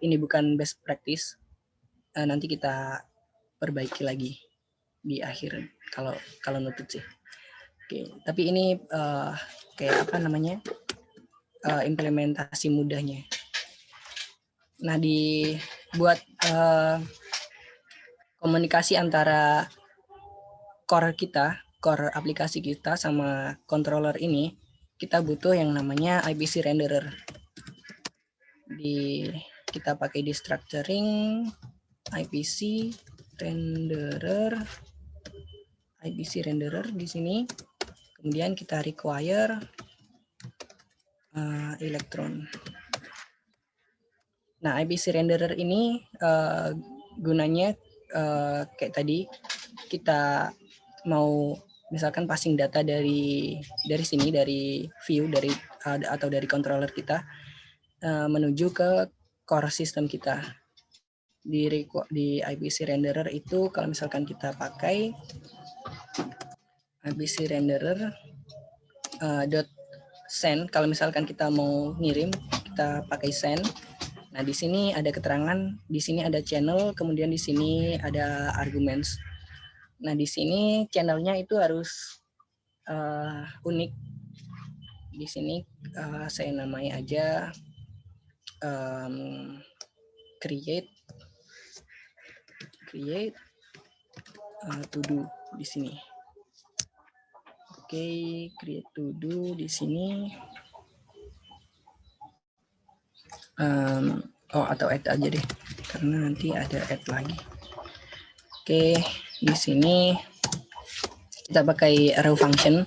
ini bukan best practice. Nanti kita perbaiki lagi di akhir kalau nutut sih. Oke, tapi ini kayak apa namanya? Implementasi mudahnya. Nah, dibuat komunikasi antara core aplikasi kita sama controller ini, kita butuh yang namanya IPC renderer. Kita pakai di structuring IPC renderer di sini. Kemudian kita require electron. Nah, IPC renderer ini gunanya kayak tadi, kita mau misalkan passing data dari sini, dari view atau dari controller kita menuju ke core system kita. Di IPC renderer itu kalau misalkan kita pakai IPC renderer .send, kalau misalkan kita mau ngirim kita pakai send. Nah, di sini ada keterangan, di sini ada channel, kemudian di sini ada arguments. Nah, di sini channelnya itu harus unik. Di sini saya namai aja create to do di sini. Oke, create to do di sini. Atau add aja deh, karena nanti ada add lagi. Oke, di sini kita pakai arrow function,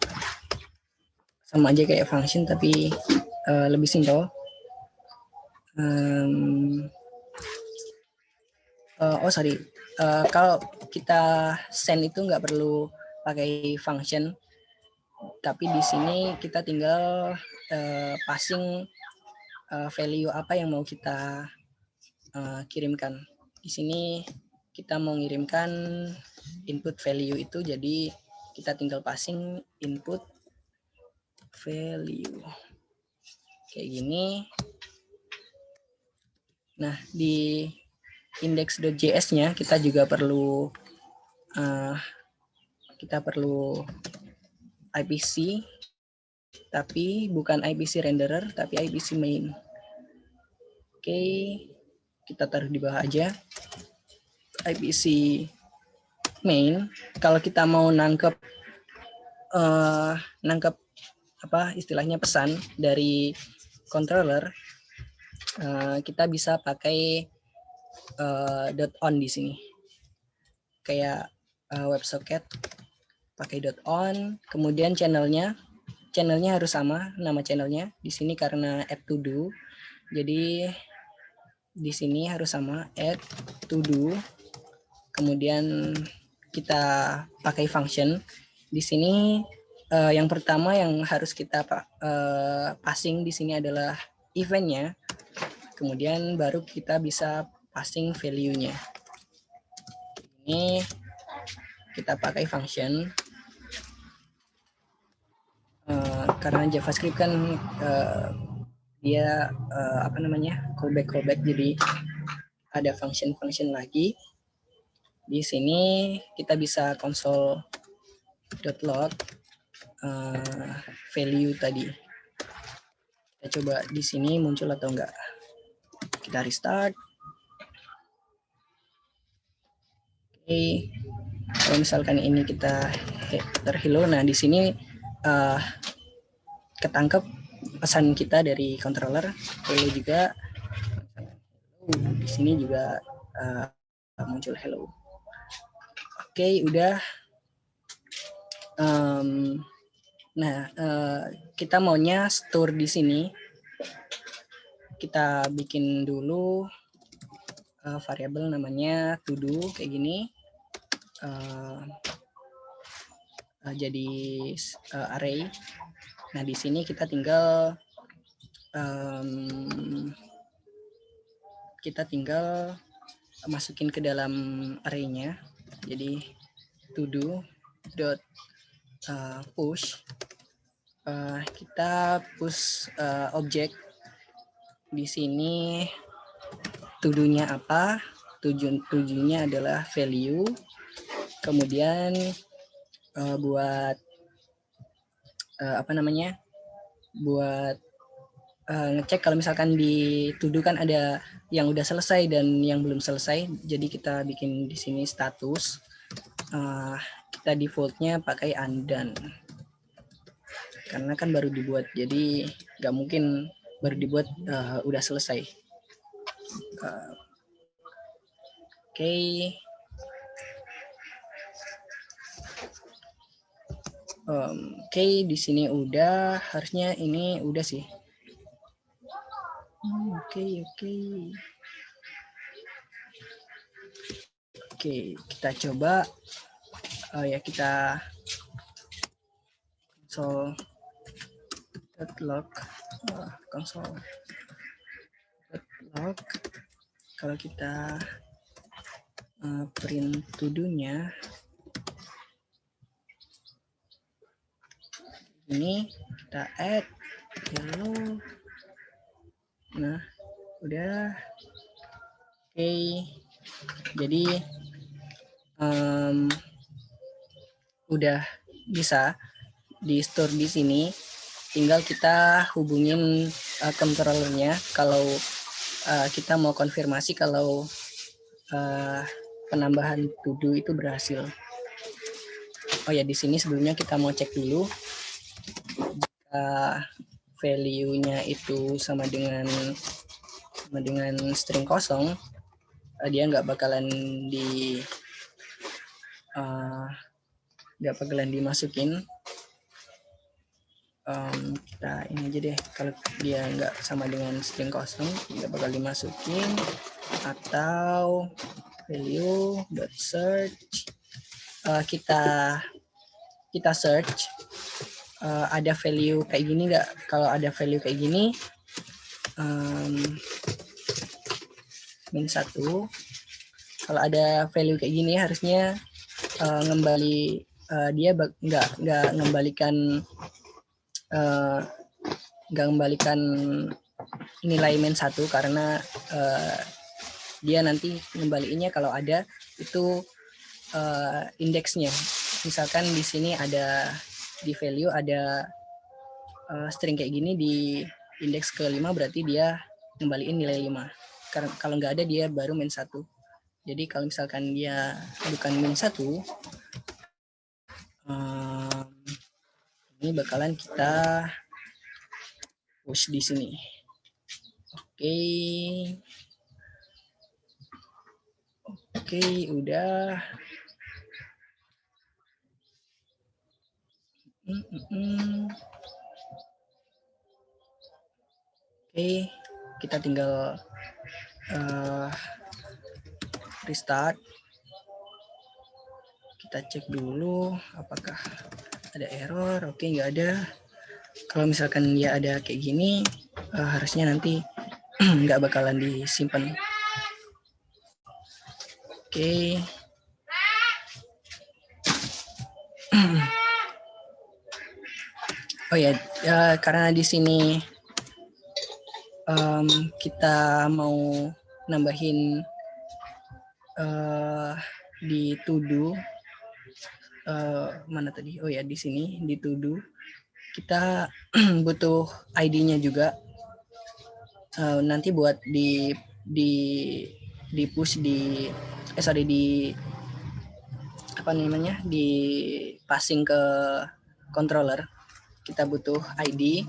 sama aja kayak function tapi lebih simple. Kalau kita send itu nggak perlu pakai function, tapi di sini kita tinggal passing value apa yang mau kita kirimkan. Di sini kita mau ngirimkan input value itu, jadi kita tinggal passing input value kayak gini. Nah, di index.js-nya kita juga perlu IPC, tapi bukan IPC renderer, tapi IPC main. Oke, kita taruh di bawah aja. IPC main. Kalau kita mau nangkep apa istilahnya pesan dari controller, kita bisa pakai .on di sini. Kayak WebSocket pakai .on, kemudian channelnya harus sama nama channelnya. Di sini karena add to do, jadi di sini harus sama add to do. Kemudian kita pakai function. Di sini yang pertama yang harus kita passing di sini adalah eventnya. Kemudian baru kita bisa passing value-nya. Ini kita pakai function. Karena JavaScript kan dia callback, jadi ada function lagi. Di sini kita bisa console.log value tadi. Kita coba di sini muncul atau enggak. Kita restart. Oke. Kalau misalkan ini kita hello, nah di sini ketangkep pesan kita dari controller. Hello juga. Di sini juga muncul hello. Oke, udah. Nah, kita maunya store di sini. Kita bikin dulu variabel namanya to do kayak gini. Jadi array. Nah, di sini kita tinggal masukin ke dalam array-nya. Jadi to do dot push. Kita push objek. Di sini to-do-nya apa? Tujuannya adalah value. Kemudian buat buat ngecek kalau misalkan di to-do kan ada yang udah selesai dan yang belum selesai. Jadi kita bikin di sini status. Kita defaultnya pakai undone. Karena kan baru dibuat, jadi nggak mungkin baru dibuat udah selesai. Oke. Oke, di sini udah, harusnya ini udah sih. Oke. Oke, kita coba. Ya, kita console.log. Console.log. Kalau kita print to-do-nya, ini kita add hello. Nah, udah. Oke. Jadi udah bisa di store di sini. Tinggal kita hubungin controllernya kalau kita mau konfirmasi kalau penambahan to do itu berhasil. Oh ya, di sini sebelumnya kita mau cek dulu jika value-nya itu sama dengan string kosong, dia nggak bakalan dimasukin. Kita ini aja deh, kalau dia nggak sama dengan string kosong nggak bakal dimasukin. Atau value.search, kita search ada value kayak gini nggak. Kalau ada value kayak gini -1. Kalau ada value kayak gini harusnya dia nggak ngembalikan nilai -1 karena dia nanti ngembaliinnya kalau ada itu indeksnya. Misalkan di sini ada di value ada string kayak gini di indeks ke-5, berarti dia ngembaliin nilai 5. Karena kalau nggak ada dia baru -1. Jadi kalau misalkan dia bukan -1, ini bakalan kita push di sini. Oke, udah. Oke, kita tinggal restart. Kita cek dulu apakah ada error. Oke, nggak ada. Kalau misalkan dia ada kayak gini, harusnya nanti nggak bakalan disimpan. Oke. Oh ya, karena di sini kita mau nambahin di to do, mana tadi? Oh ya, di sini di to do kita butuh ID-nya juga. nanti buat di push di apa namanya, di passing ke controller, kita butuh ID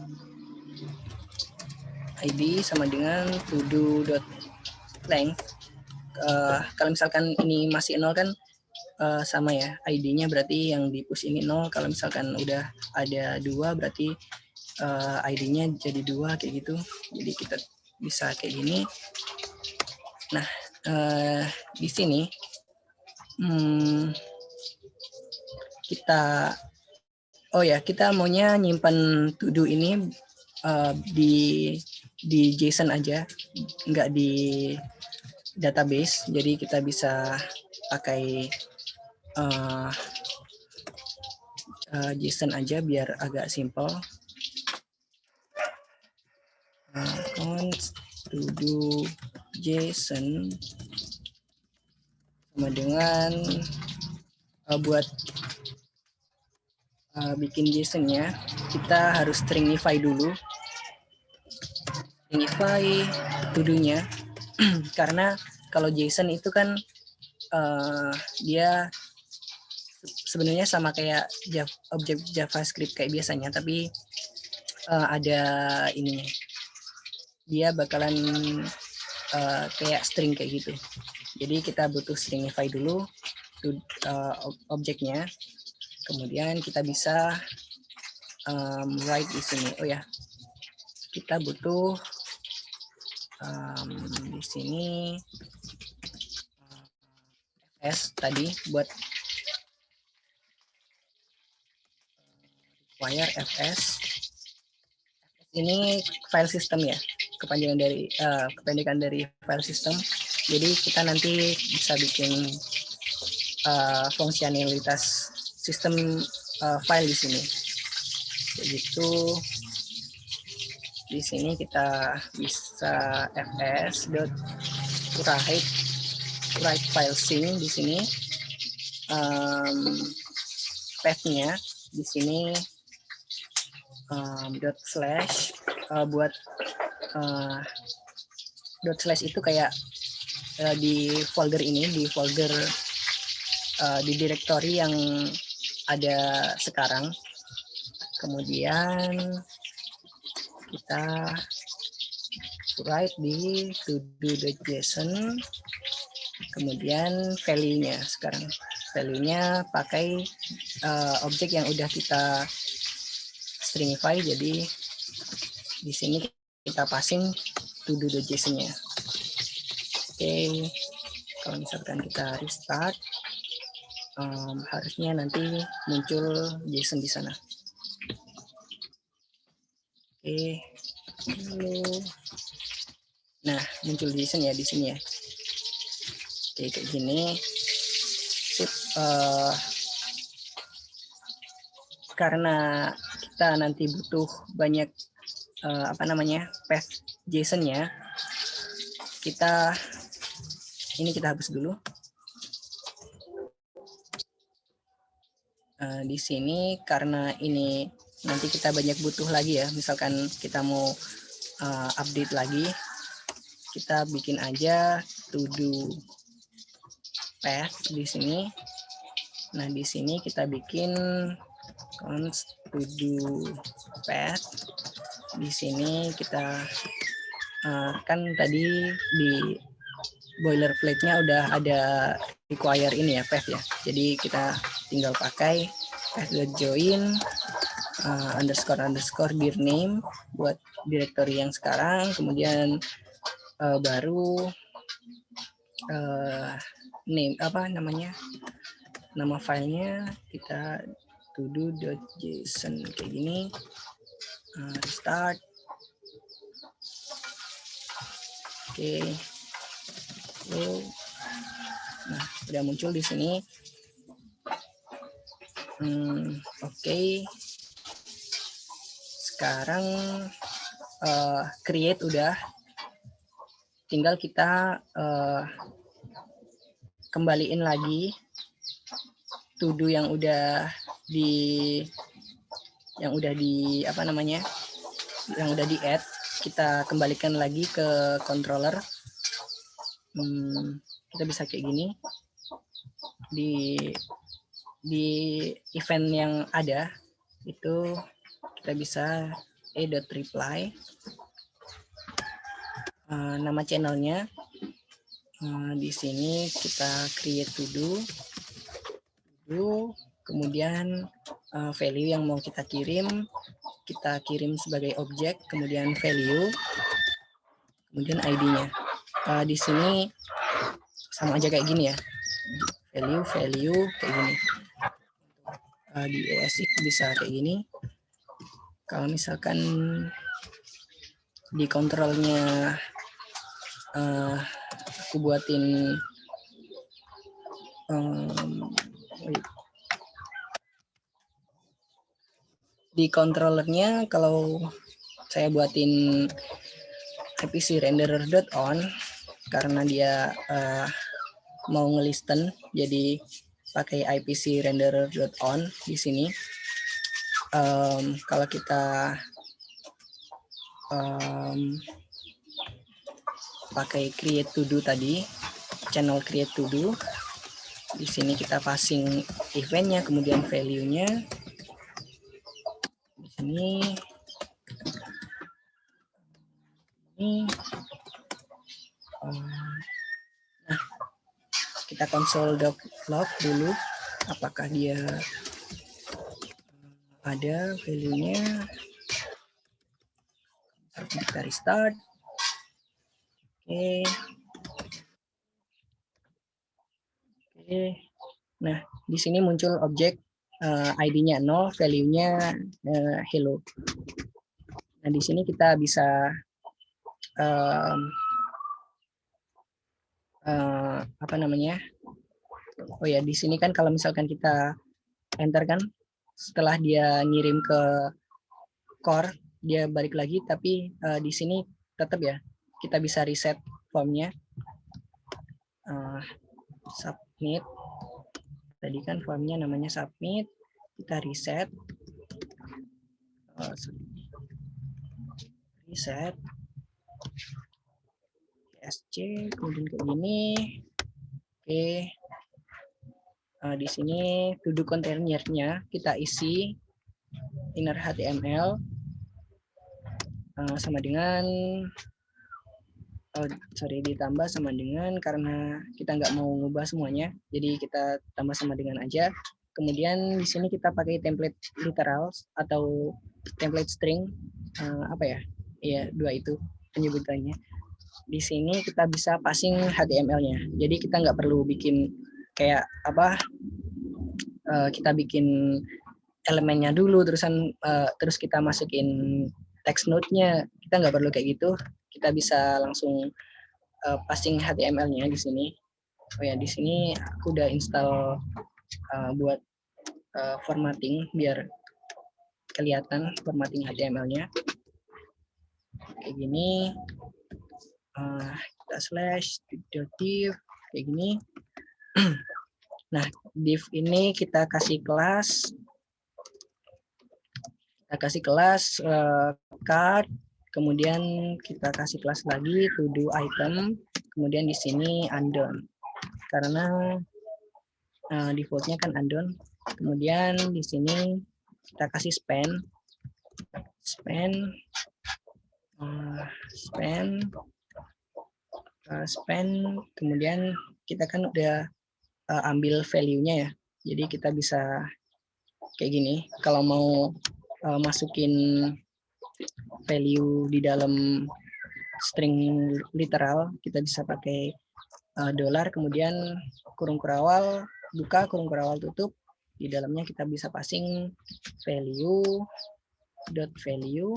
sama dengan todo.length. Kalau misalkan ini masih 0 kan sama ya, ID-nya berarti yang di push ini 0. Kalau misalkan udah ada 2 berarti ID-nya jadi 2 kayak gitu. Jadi kita bisa kayak gini. Nah, di sini kita maunya nyimpan to-do ini di JSON aja, nggak di database. Jadi kita bisa pakai JSON aja biar agak simple. Const to-do JSON sama dengan buat bikin JSON-nya kita harus stringify dulu. Stringify to-do-nya karena kalau JSON itu kan dia sebenarnya sama kayak objek JavaScript kayak biasanya, tapi ada ini, dia bakalan kayak string kayak gitu. Jadi kita butuh stringify dulu objeknya, kemudian kita bisa write di sini. Oh ya, kita butuh di sini fs tadi buat require fs. Ini file system ya, kependekan dari file system. Jadi kita nanti bisa bikin fungsionalitas sistem file di sini. Begitu di sini kita bisa fs.write file sync di sini. Path-nya di sini .slash buat .slash itu kayak di folder ini, di folder di directory yang ada sekarang. Kemudian kita write di todo.json, kemudian value-nya sekarang. Value-nya pakai objek yang udah kita stringify, jadi di sini kita passing todo.json-nya. Oke, kalau misalkan kita restart, harusnya nanti muncul JSON di sana. Oke, nah muncul JSON ya di sini ya. Oke, kayak gini. Sip. Karena kita nanti butuh banyak path JSON-nya, kita hapus dulu. Di sini karena ini nanti kita banyak butuh lagi ya, misalkan kita mau update lagi, kita bikin aja to-do path di sini. Nah, di sini kita bikin const to-do path. Di sini kita kan tadi di boilerplate-nya udah ada require ini ya, path ya. Jadi kita tinggal pakai path.join __ dir name buat directory yang sekarang, kemudian baru nama filenya kita todo.json kayak gini. Restart. Oke. Nah, udah muncul di sini. Oke. Sekarang create udah. Tinggal kita kembaliin lagi to-do yang udah di add. kita kembalikan lagi ke controller. Kita bisa kayak gini. Di event yang ada itu kita bisa a.reply, nama channelnya. Di sini kita create to do, kemudian value yang mau kita kirim sebagai objek, kemudian value, kemudian ID-nya. Di sini sama aja kayak gini ya, value kayak gini. Di ESX bisa kayak gini. Kalau misalkan di kontrolnya aku buatin di controllernya, kalau saya buatin IPC renderer.on karena dia mau ngelisten, jadi pakai IPC renderer.on di sini. Kalau kita pakai create to do tadi, channel create to do, di sini kita passing eventnya, kemudian value-nya. Di sini nah, kita console.log dulu apakah dia ada value-nya. Kita restart. Oke. Nah, di sini muncul objek ID-nya 0, value-nya hello. Nah, di sini kita bisa apa namanya? Oh ya, di sini kan kalau misalkan kita enter kan, setelah dia ngirim ke core, dia balik lagi, tapi di sini tetap ya, kita bisa reset formnya. Submit. Tadi kan formnya namanya submit, kita reset. Reset. SC, kemudian ke ini. Oke. Di sini to do kontainernya kita isi inner HTML sama dengan ditambah sama dengan, karena kita nggak mau ngubah semuanya, jadi kita tambah sama dengan aja. Kemudian di sini kita pakai template literal atau template string, apa ya? Iya, dua itu penyebutannya. Di sini kita bisa passing HTML-nya, jadi kita nggak perlu bikin kayak apa? Kita bikin elemennya dulu, terus kita masukin text node-nya. Kita nggak perlu kayak gitu. Kita bisa langsung passing HTML-nya di sini. Oh ya, di sini aku udah install buat formatting biar kelihatan formatting HTML-nya. Kayak gini. Kita slash div kayak gini. Nah, div ini kita kasih kelas. Kita kasih kelas card. Kemudian kita kasih kelas lagi to do item, kemudian di sini undone karena defaultnya kan undone. Kemudian di sini kita kasih spend, kemudian kita kan udah ambil value-nya ya, jadi kita bisa kayak gini. Kalau mau masukin value di dalam string literal, kita bisa pakai $, kemudian kurung kurawal buka, kurung kurawal tutup. Di dalamnya kita bisa passing value dot value.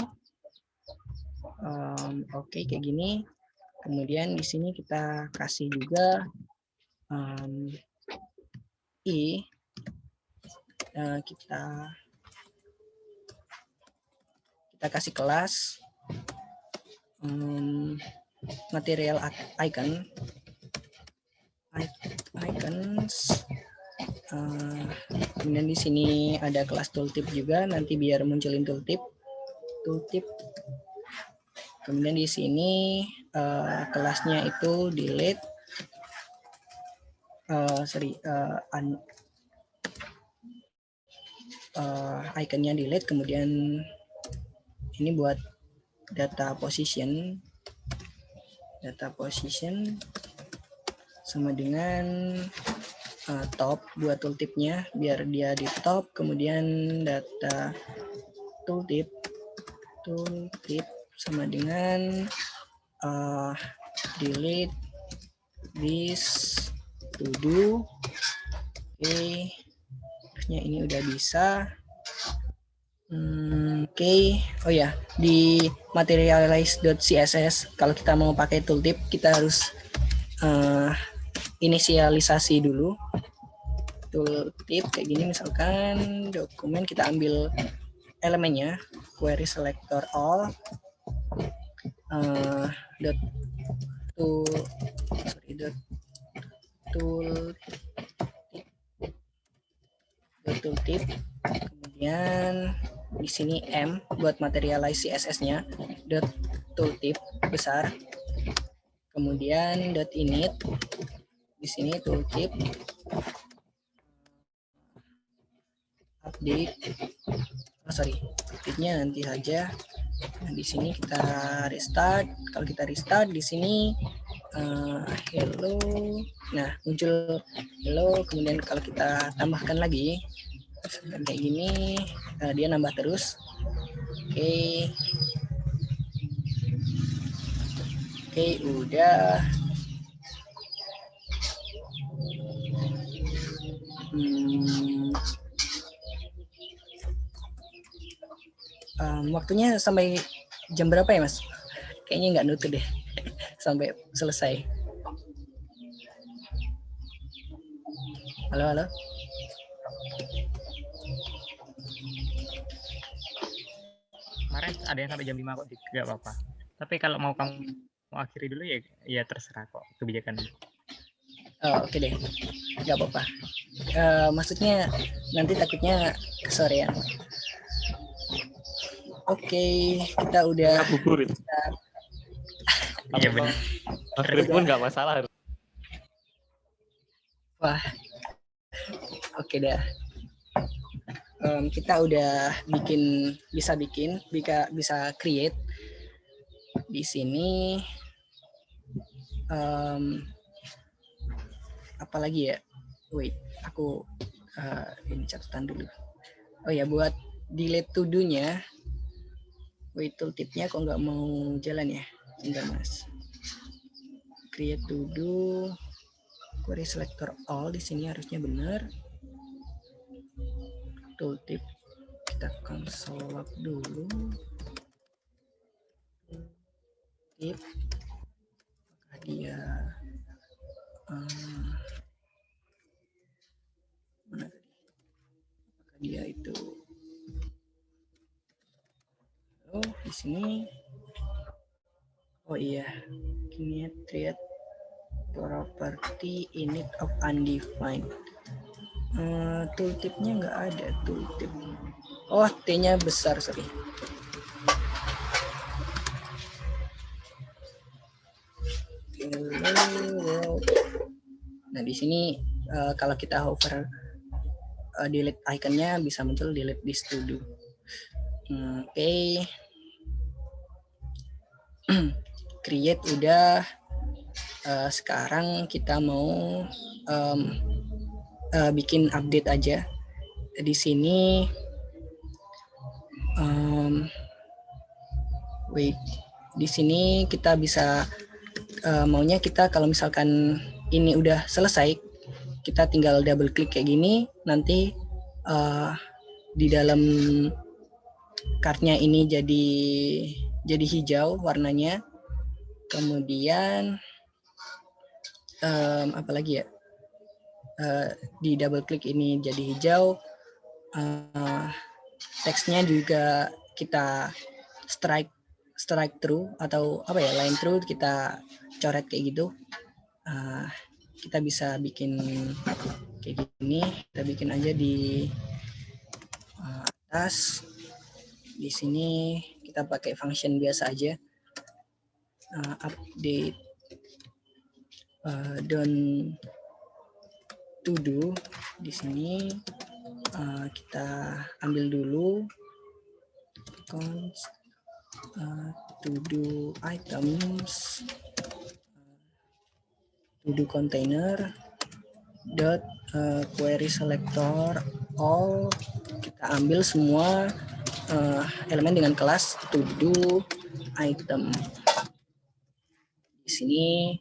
Oke, kayak gini. Kemudian di sini kita kasih juga kita kasih kelas material icons. Kemudian di sini ada kelas tooltip juga, nanti biar munculin tooltip. Kemudian di sini kelasnya itu delete, ikonnya delete, kemudian ini buat data position sama dengan top buat tooltipnya biar dia di top, kemudian data tooltip sama dengan delete this to do. Oke, ini udah bisa. Oke. Oh ya, di materialize.css kalau kita mau pakai tooltip kita harus inisialisasi dulu. Tooltip kayak gini, misalkan dokumen kita ambil elemennya, query selector all tooltip, kemudian di sini M buat materialize CSS-nya, tooltip besar, kemudian .init, di sini tooltip, update, update-nya nanti aja. Nah, di sini kita restart. Kalau kita restart di sini hello. Nah, muncul hello, kemudian kalau kita tambahkan lagi kayak gini, dia nambah terus. Oke, udah. Waktunya sampai jam berapa ya, Mas? Kayaknya nggak nutup deh sampai selesai. Halo. Kemarin ada yang sampai jam 5 kok, tidak apa-apa. Tapi kalau mau kamu akhiri dulu ya terserah kok kebijakannya. Oke deh, nggak apa-apa. Maksudnya nanti takutnya kesorean. Oke, kita udah. Bubur itu. Iya benar. Maghrib pun nggak masalah. Wah, oke dah. Kita udah bisa create di sini. Apalagi ya? Wait, aku ini catatan dulu. Oh ya, buat delete to do-nya. Wait, tooltip-nya kok nggak mau jalan ya? Enggak, Mas. Create to do, query selector all, di sini harusnya benar. Tooltip kita console log dulu. Tip, apakah dia mana tadi? Apakah dia itu? Oh, di sini. Oh iya, ini create property init of undefined. Tooltipnya nggak ada tooltip. Oh, T-nya besar, sorry. Nah, di sini kalau kita hover delete iconnya bisa muncul delete this to do. Oke. Create udah. Sekarang kita mau bikin update aja. Di sini di sini kita bisa maunya kita kalau misalkan ini udah selesai, kita tinggal double klik kayak gini, nanti di dalam kartnya ini jadi hijau warnanya. Kemudian apalagi ya, di double klik ini jadi hijau, teksnya juga kita strike through atau apa ya, line through, kita coret kayak gitu. Kita bisa bikin kayak gini, kita bikin aja di atas. Di sini kita pakai function biasa aja. update done to do. Di sini kita ambil dulu const to do items to do container dot query selector all. Kita ambil semua elemen dengan kelas to do item. Di sini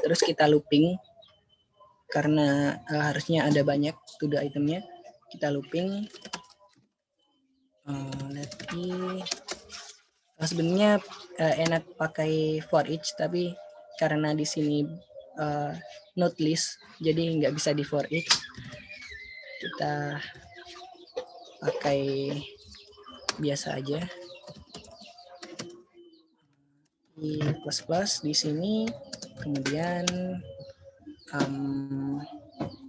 terus kita looping karena harusnya ada banyak to do itemnya. Kita looping. Sebenarnya enak pakai for each, tapi karena di sini not list, jadi nggak bisa di for each. Kita pakai biasa aja. Di plus di sini, kemudian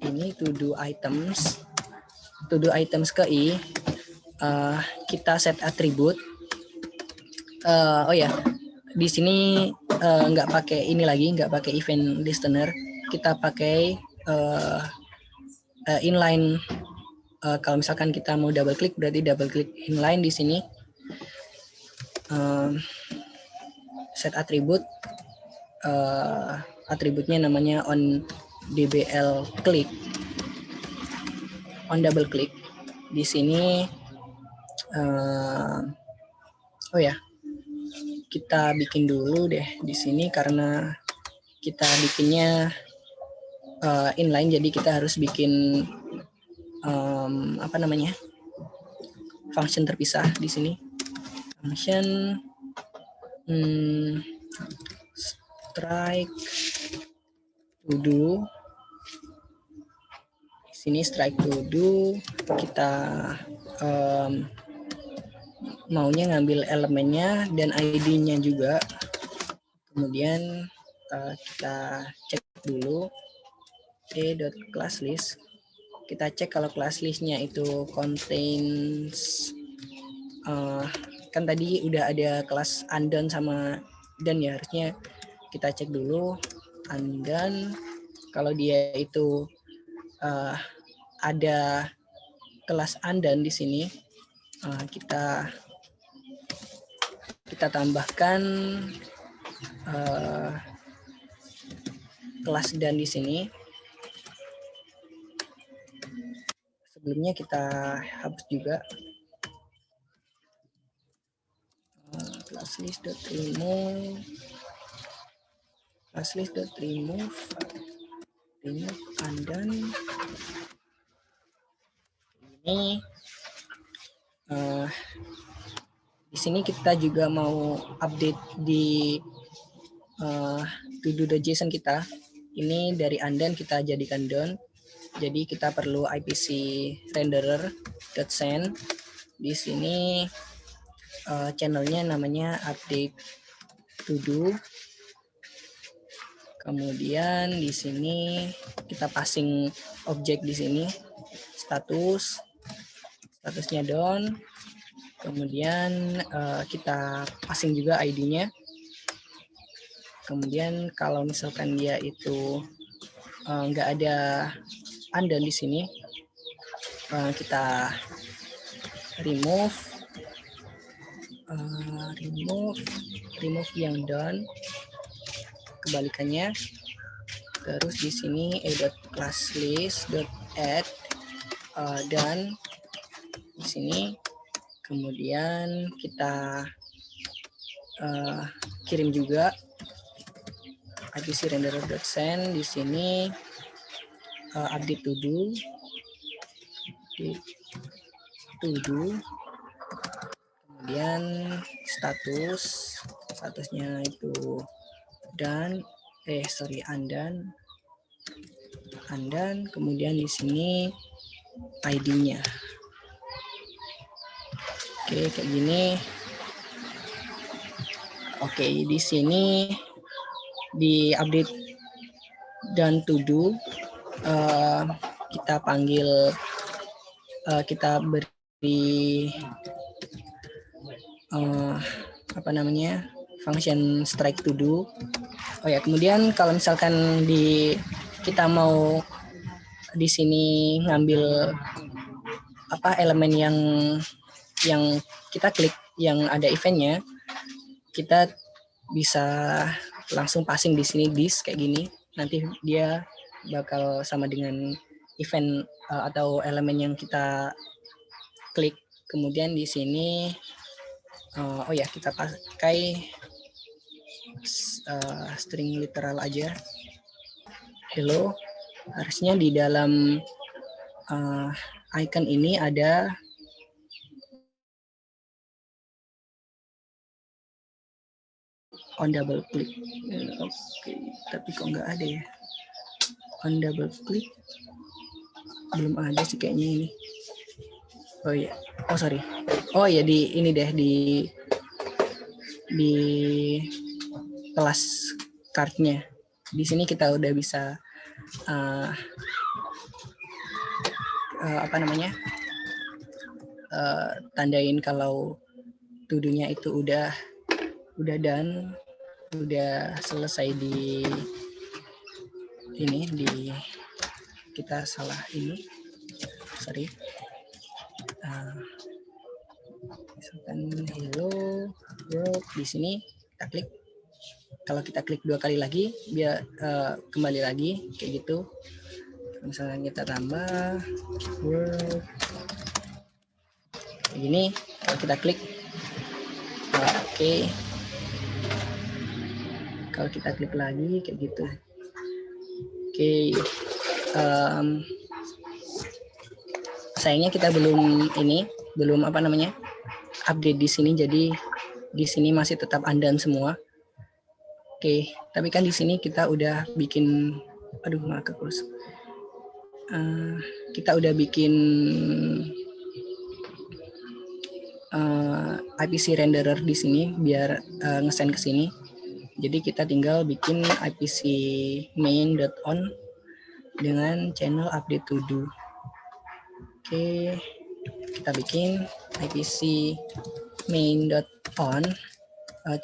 ini to do items ke i. Kita set atribut. Oh ya, di sini nggak pakai ini lagi, nggak pakai event listener. Kita pakai inline. Kalau misalkan kita mau double click, berarti double click inline di sini. Set atribut. Atributnya namanya on dbl click. On double click. Di sini oh ya, kita bikin dulu deh di sini karena kita bikinnya inline, jadi kita harus bikin function terpisah di sini. Function strike to do. Di sini strike to do, kita maunya ngambil elemennya dan ID-nya juga. Kemudian kita cek dulu a.classList. Kita cek kalau class list-nya itu contains kan tadi udah ada kelas undone sama done ya, harusnya kita cek dulu undone. Kalau dia itu ada kelas undone di sini, kita tambahkan kelas done di sini. Sebelumnya kita hapus juga class_list.remove undone. Ini di sini kita juga mau update di to-do.json kita. Ini dari undone kita jadikan done. Jadi kita perlu IPC renderer.send. Di sini channelnya namanya update to do. Kemudian di sini kita passing objek di sini, statusnya done. Kemudian kita passing juga ID-nya. Kemudian kalau misalkan dia itu nggak ada undone di sini, kita remove yang done, kebalikannya. Terus di sini a.classList.add done di sini. Kemudian kita kirim juga IPC renderer.send. Di sini update to do. Kemudian statusnya itu done, undone. Kemudian di sini ID-nya. Oke, kayak gini. Oke, di sini di update done to do, kita panggil, kita beri function strike to do. Oh ya, kemudian kalau misalkan kita mau di sini ngambil elemen yang kita klik yang ada eventnya, kita bisa langsung passing di sini this kayak gini. Nanti dia bakal sama dengan event atau elemen yang kita klik. Kemudian di sini kita pakai string literal aja. Hello. Harusnya di dalam icon ini ada on double click. Oke, tapi kok nggak ada ya? On double click belum ada sih kayaknya ini. Oh iya, sorry. Oh ya di ini deh di kelas card-nya. Di sini kita udah bisa tandain kalau to-do-nya itu udah done, udah selesai di kita salah ini, sorry. Misalkan hello world, di sini kita klik. Kalau kita klik 2 kali lagi, biar kembali lagi kayak gitu. Misalnya kita tambah world kayak gini. Kalau kita klik, oke. Kalau kita klik lagi kayak gitu. Oke. Sayangnya kita belum update di sini, jadi di sini masih tetap undone semua. Oke, tapi kan di sini kita udah bikin, kita udah bikin IPC renderer di sini biar ngesend ke sini. Jadi kita tinggal bikin IPC main.on dengan channel update to do. Oke, kita bikin IPC main.on,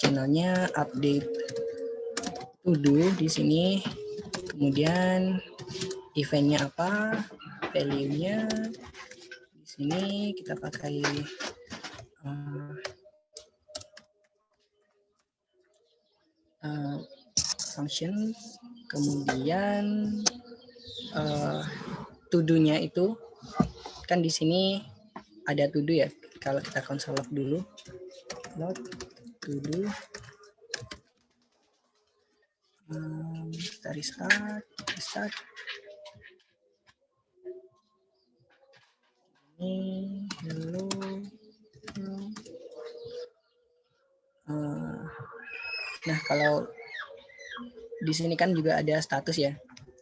channelnya update to do di sini. Kemudian eventnya apa, value-nya di sini kita pakai function. Kemudian to-do-nya itu kan di sini ada to do ya. Kalau kita console log dulu, log to do, kita restart. Ini hello. Nah, kalau di sini kan juga ada status ya.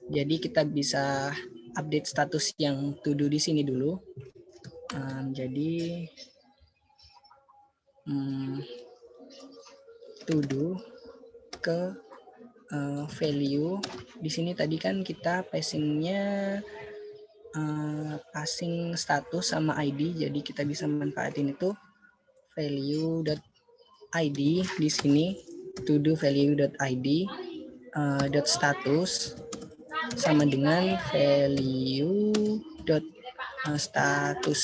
Jadi kita bisa update status yang to do di sini dulu. Jadi to do ke value di sini tadi kan kita passingnya passing status sama ID, jadi kita bisa manfaatin itu value.id di sini, to do value.id dot status sama dengan value.status.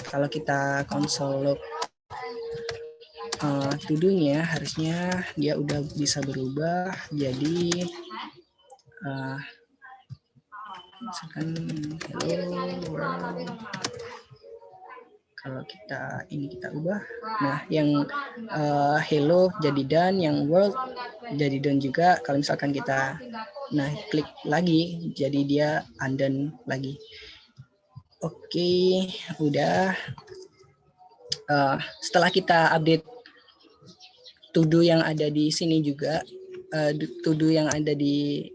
Kalau kita console log to-do-nya, harusnya dia udah bisa berubah jadi misalkan hello world. Kalau kita ubah, nah yang hello jadi done, yang world jadi done juga. Kalau misalkan kita klik lagi, jadi dia undone lagi. Oke, udah. Setelah kita update to do yang ada di sini juga, to do yang ada di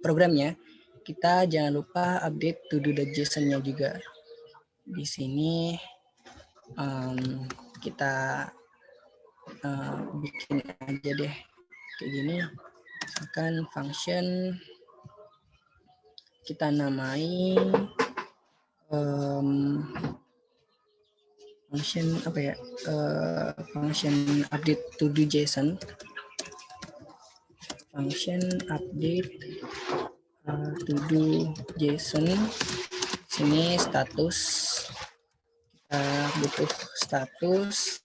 programnya, kita jangan lupa update to do.json-nya juga. Di sini kita bikin aja deh kayak gini. Misalkan function kita namai function apa ya? Function update to do JSON. Function update to do JSON. Sini status, kita butuh status,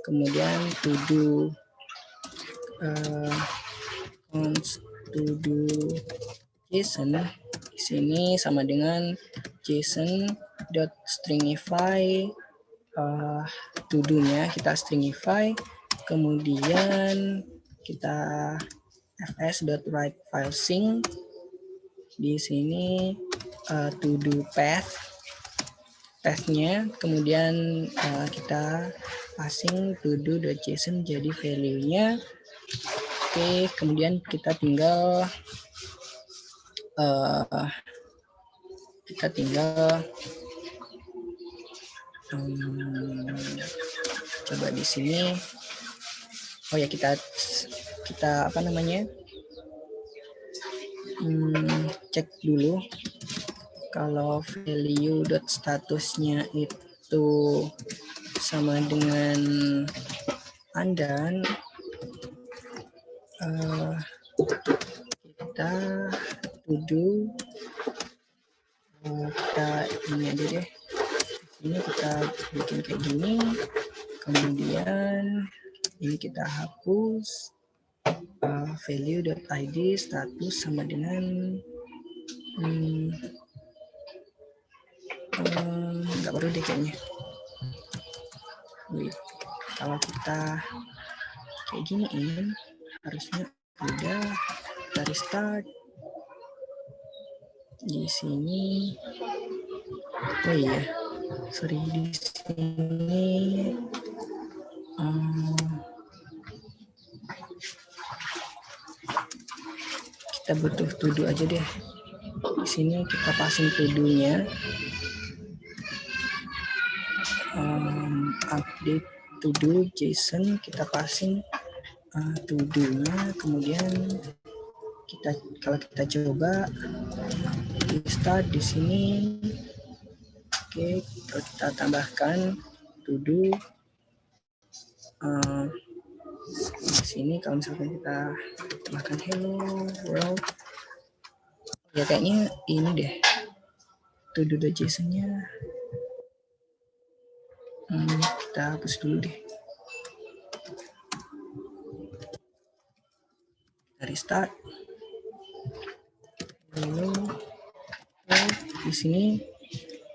kemudian to do to do JSON. Di sini sama dengan JSON.stringify to do-nya kita stringify, kemudian kita fs.writeFileSync. Di sini to do path-nya, kemudian kita passing to do.json jadi value-nya. Oke, kemudian kita tinggal coba di sini. Oh ya, kita apa namanya? Cek dulu kalau value.statusnya itu sama dengan undone. Kita to do, kita ini aja deh. Ini kita bikin kayak gini, kemudian ini kita hapus value.id status sama dengan nggak perlu deh kayaknya. Wait, kalau kita kayak giniin harusnya udah. Kita restart. Di sini, oh iya, sorry, di sini kita butuh to do aja deh. Di sini kita passing to do-nya, update to do JSON, kita passing to do-nya, kemudian kalau kita coba restart di sini. Oke, kita tambahkan to do di sini. Kalau misalkan kita tambahkan hello world, ya kayaknya ini deh to do.json-nya kita hapus dulu deh. Kita restart. Hello world. Di sini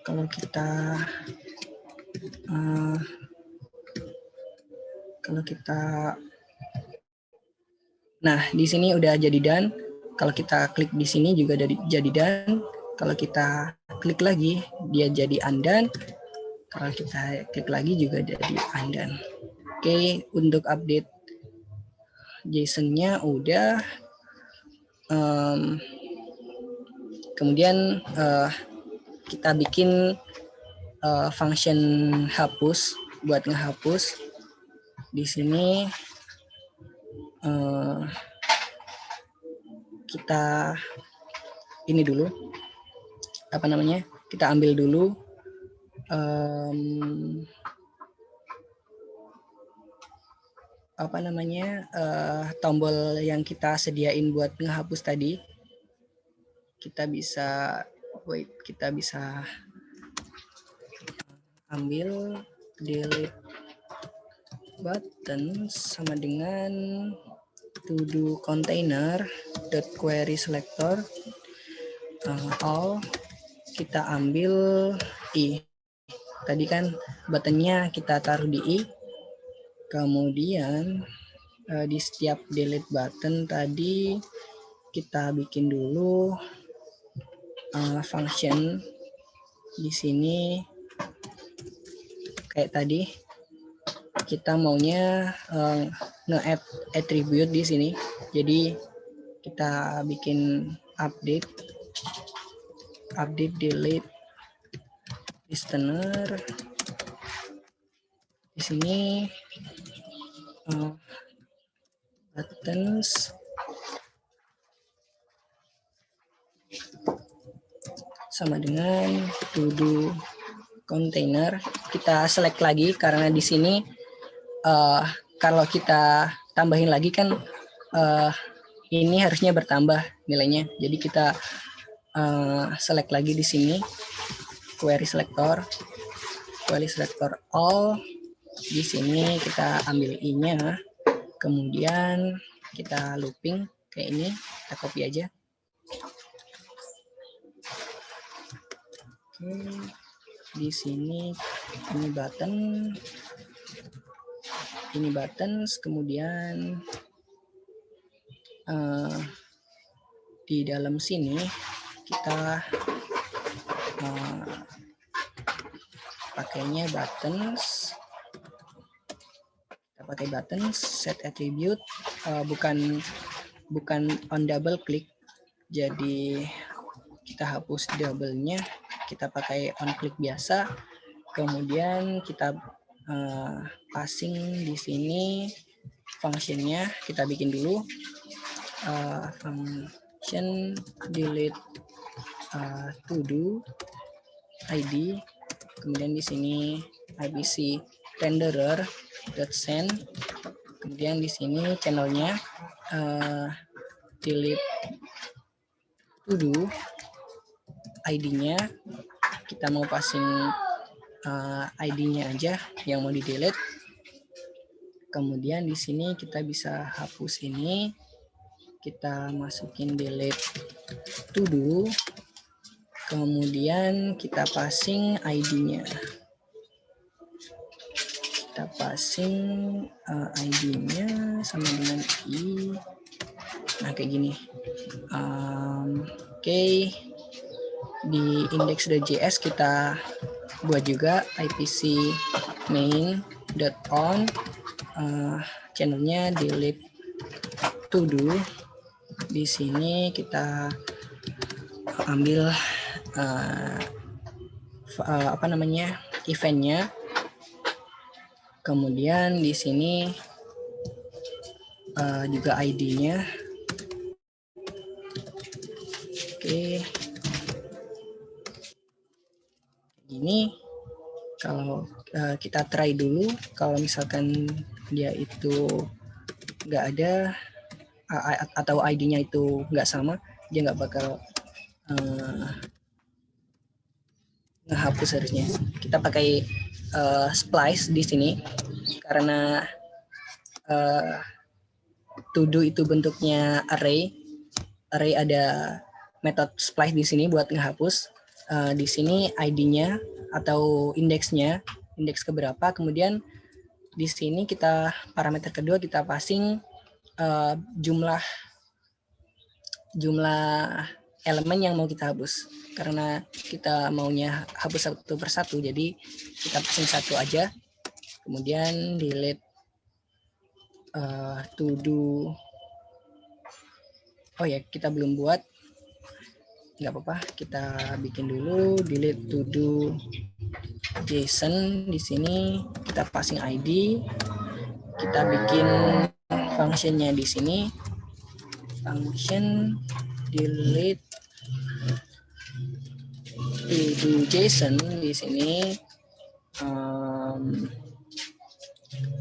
kalau kita nah, di sini udah jadi done. Kalau kita klik di sini juga jadi done. Kalau kita klik lagi dia jadi undone. Kalau kita klik lagi juga jadi undone. Oke, untuk update JSON-nya udah. Kemudian kita bikin function hapus buat ngehapus. Di sini kita ini dulu, apa namanya? Kita ambil dulu apa namanya, tombol yang kita sediain buat ngehapus tadi. Kita bisa ambil delete button sama dengan to do container .query selector all. Kita ambil i. Tadi kan buttonnya kita taruh di i. Kemudian di setiap delete button tadi kita bikin dulu function. Di sini kayak tadi kita maunya nge-add attribute di sini. Jadi kita bikin update delete listener. Di sini buttons sama dengan to do container, kita select lagi karena di sini kalau kita tambahin lagi kan ini harusnya bertambah nilainya. Jadi kita select lagi di sini query selector all. Di sini kita ambil i-nya, kemudian kita looping kayak ini, kita copy aja. Oke, di sini ini buttons, kemudian di dalam sini kita pakainya buttons. Kita pakai buttons, set attribute, bukan on double click, jadi kita hapus double-nya, kita pakai on click biasa, kemudian kita passing di sini function-nya, kita bikin dulu function delete to do id, kemudian di sini ibc renderer .send, kemudian di sini channelnya delete to do id-nya, kita mau passing id-nya aja yang mau di delete. Kemudian di sini kita bisa hapus ini, kita masukin delete to do, kemudian kita passing id-nya. Kita passing id-nya sama dengan i. Nah kayak gini. Oke. Di index.js kita buat juga ipc main.on, channelnya delete to do. Di sini kita ambil eventnya. Kemudian di sini juga ID-nya. Oke. Ini kalau kita try dulu, kalau misalkan dia itu nggak ada atau ID-nya itu nggak sama, dia nggak bakal ngehapus harusnya. Kita pakai splice di sini karena to do itu bentuknya array ada metode splice di sini buat ngehapus. Di sini ID-nya atau indeksnya, indeks keberapa, kemudian di sini kita parameter kedua kita passing jumlah elemen yang mau kita hapus. Karena kita maunya hapus satu persatu, jadi kita passing satu aja. Kemudian delete to do. Oh ya, kita belum buat. Nggak apa-apa, kita bikin dulu delete to do JSON. Di sini kita passing ID. Kita bikin functionnya di sini. Function delete to do JSON di sini.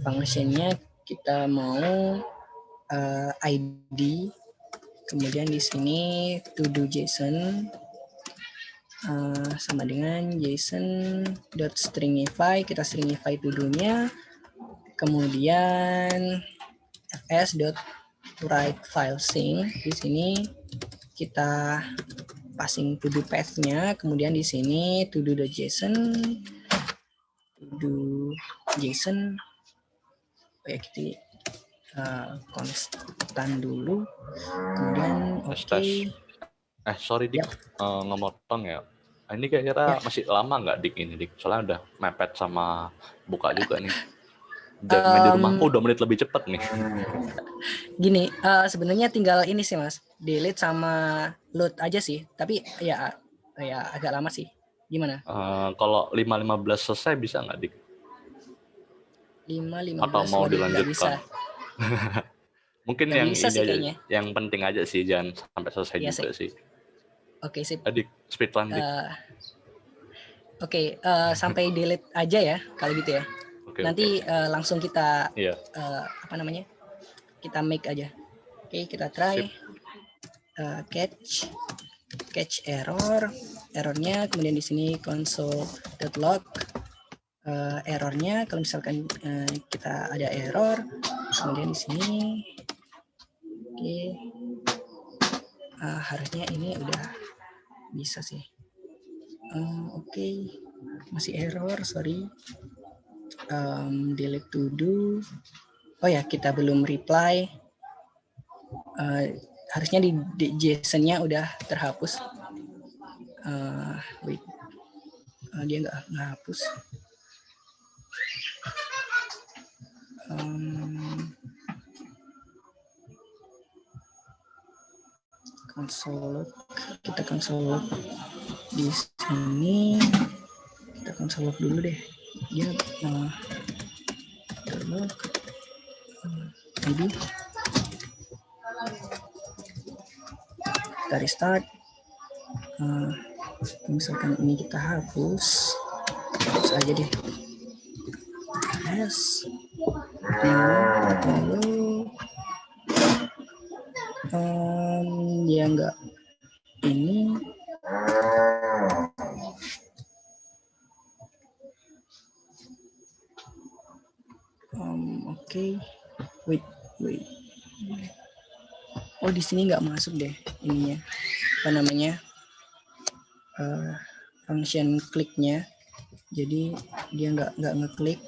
Functionnya kita mau ID, kemudian di sini to do JSON sama dengan JSON.stringify, kita stringify to do-nya, kemudian fs.write file sync. Di sini kita passing to do path-nya, kemudian di sini to do.json, ya kita konstan dulu, kemudian sorry Dik, ngomotong ya. Ini kira-kira masih lama nggak Dik ini Dik? Soalnya udah mepet sama buka juga nih. Jangan di rumahku 2 menit lebih cepat nih. Gini, sebenarnya tinggal ini sih Mas, delete sama load aja sih. Tapi ya agak lama sih. Gimana? Kalau 5.15 selesai bisa nggak Dik? 5.15 atau mau dilanjutkan? Bisa. Mungkin gak yang bisa ini sih, aja, kayaknya. yang penting aja sih, jangan sampai selesai ya, juga sih. Oke, sip. Adik, speedrun Dik. Oke, sampai delete aja ya kalau gitu ya. Oke, Nanti langsung kita Iya. apa namanya? Kita make aja. Oke, kita try. Sip. Catch errornya, kemudian di sini console.log errornya. Kalau misalkan kita ada error, kemudian di sini, oke, harusnya ini udah bisa sih. Oke, masih error, sorry. Delete to do. Oh ya, kita belum reply. Harusnya di JSON-nya udah terhapus. Wait, dia nggak hapus. Console, kita console di sini. Kita console dulu deh. Dia terlog. Maybe. Kita restart. Misalkan ini kita hapus aja deh. Yes. Dia enggak ini. Oke. Wait. Oh, di sini nggak masuk deh ininya. Apa namanya? Function kliknya. Jadi dia nggak ngeklik.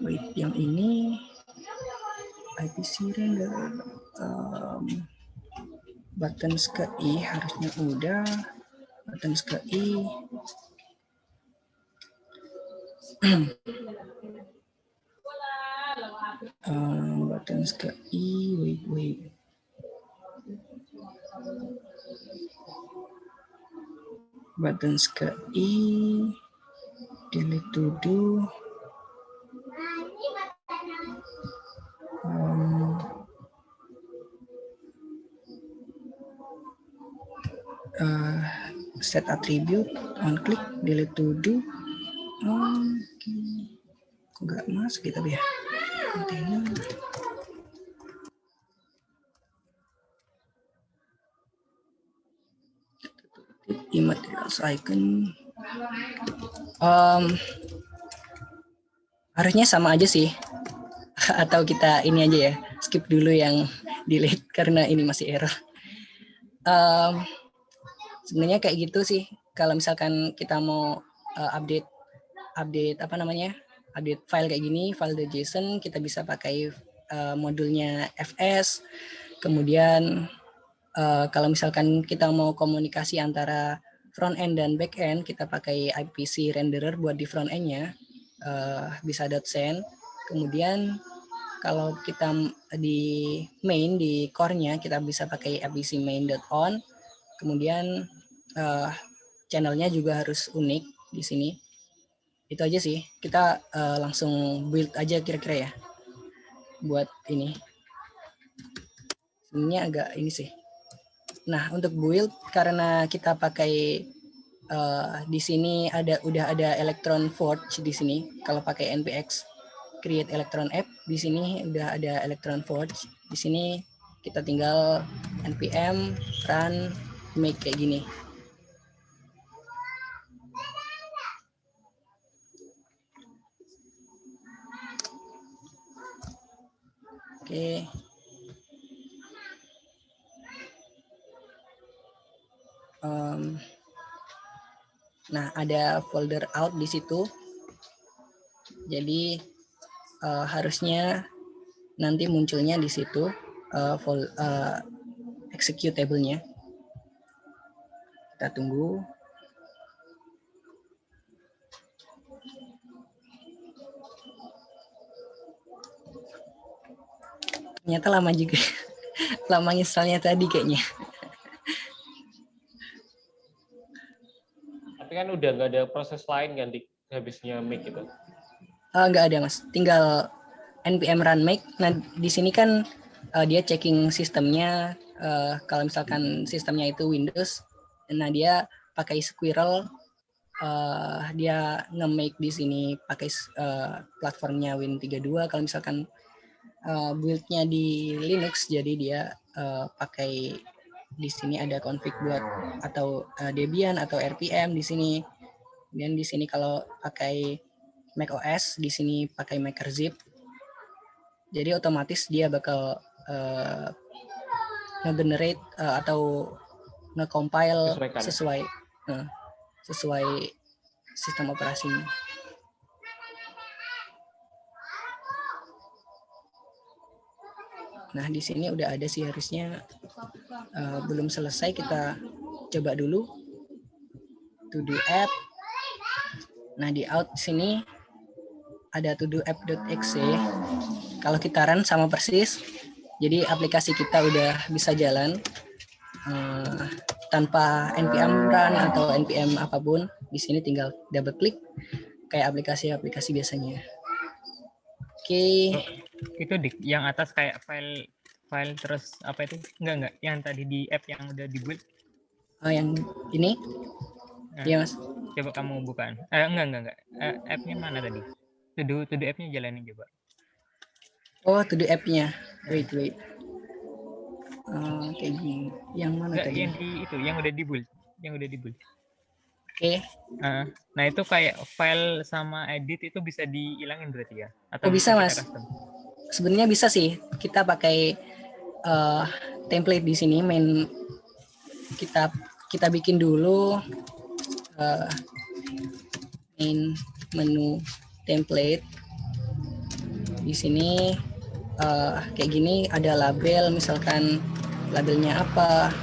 Wait, yang ini IPC render buttons ke I harusnya udah, buttons ke I. Buttons ke I, wait. Buttons ke I, delete to do. Set attribute, on click, delete to do. Oke. Nggak masuk kita ya. Container. Materials icon. Harusnya sama aja sih. Atau kita ini aja ya, skip dulu yang delete karena ini masih error. Sebenarnya kayak gitu sih. Kalau misalkan kita mau update apa namanya, update file kayak gini, file .json, kita bisa pakai modulnya fs. Kemudian kalau misalkan kita mau komunikasi antara front end dan back end, kita pakai IPC renderer buat di front end-nya, bisa .send. Kemudian kalau kita di main, di core-nya, kita bisa pakai IPC main.on. Kemudian channel-nya juga harus unik di sini. Itu aja sih. Kita langsung build aja kira-kira ya. Buat ini. Ini agak ini sih. Nah, untuk build karena kita pakai di sini udah ada Electron Forge di sini. Kalau pakai npx create Electron app, di sini udah ada Electron Forge. Di sini kita tinggal npm run make kayak gini. Oke. Nah, ada folder out di situ. Jadi harusnya nanti munculnya di situ executable-nya. Kita tunggu. Ternyata lama juga. Lama installnya tadi kayaknya. Tapi kan udah nggak ada proses lain kan di habisnya make itu. Nggak ada mas, tinggal npm run make. Nah di sini kan dia checking sistemnya kalau misalkan sistemnya itu Windows, nah dia pakai Squirrel, dia nge-make di sini pakai platformnya Win32. Kalau misalkan build-nya di Linux, jadi dia pakai di sini ada config buat atau Debian atau RPM di sini. Dan di sini kalau pakai macOS, di sini pakai Makerzip. Jadi otomatis dia bakal nge-generate atau nge-compile Sesuaikan. sesuai sistem operasinya. Nah, di sini udah ada sih harusnya. Belum selesai, kita coba dulu. To do app. Nah, di out sini ada to do app.exe. Kalau kita run sama persis, jadi aplikasi kita udah bisa jalan tanpa npm run atau npm apapun. Di sini tinggal double klik kayak aplikasi-aplikasi biasanya. Oke. Itu yang atas kayak file terus apa itu? Enggak, yang tadi di app yang udah dibuat. Yang ini? Iya, Mas. Coba kamu bukaan. Enggak. App-nya mana tadi? To do app-nya jalanin coba. Oh, to do app-nya. Wait. Kayak gini. Yang mana tadi? Yang udah dibuild. Oke. Nah, itu kayak file sama edit itu bisa dihilangin berarti ya? Atau bisa, Mas. custom? Sebenarnya bisa sih. Kita pakai template di sini, main kita bikin dulu main menu template. Di sini kayak gini ada label, misalkan labelnya apa.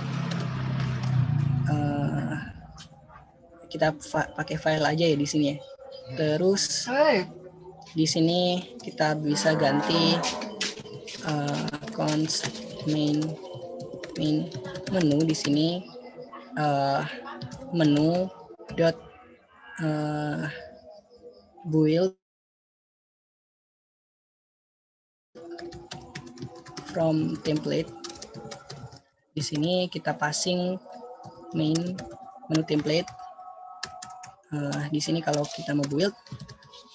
Kita pakai file aja ya di sini ya. Terus di sini kita bisa ganti const main menu di sini menu dot build from template. Di sini kita passing main menu template. Di sini kalau kita mau build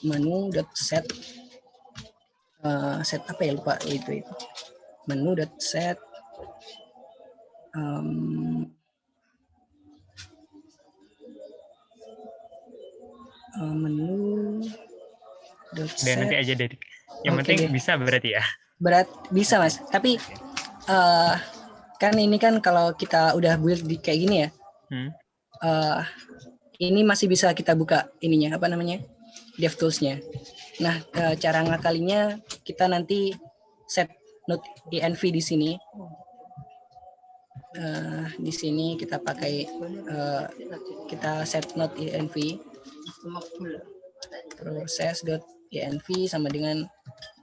menu dot set apa ya, lupa itu menu dot set menu dot set. Nanti aja deh. Yang penting deh. Bisa berarti ya. Bisa, Mas. Tapi kan ini kan kalau kita udah build di kayak gini ya. Ini masih bisa kita buka ininya, apa namanya, DevTools-nya. Nah, cara ngakalinya kita nanti set node env di sini. Di sini kita pakai kita set node env proses.env sama dengan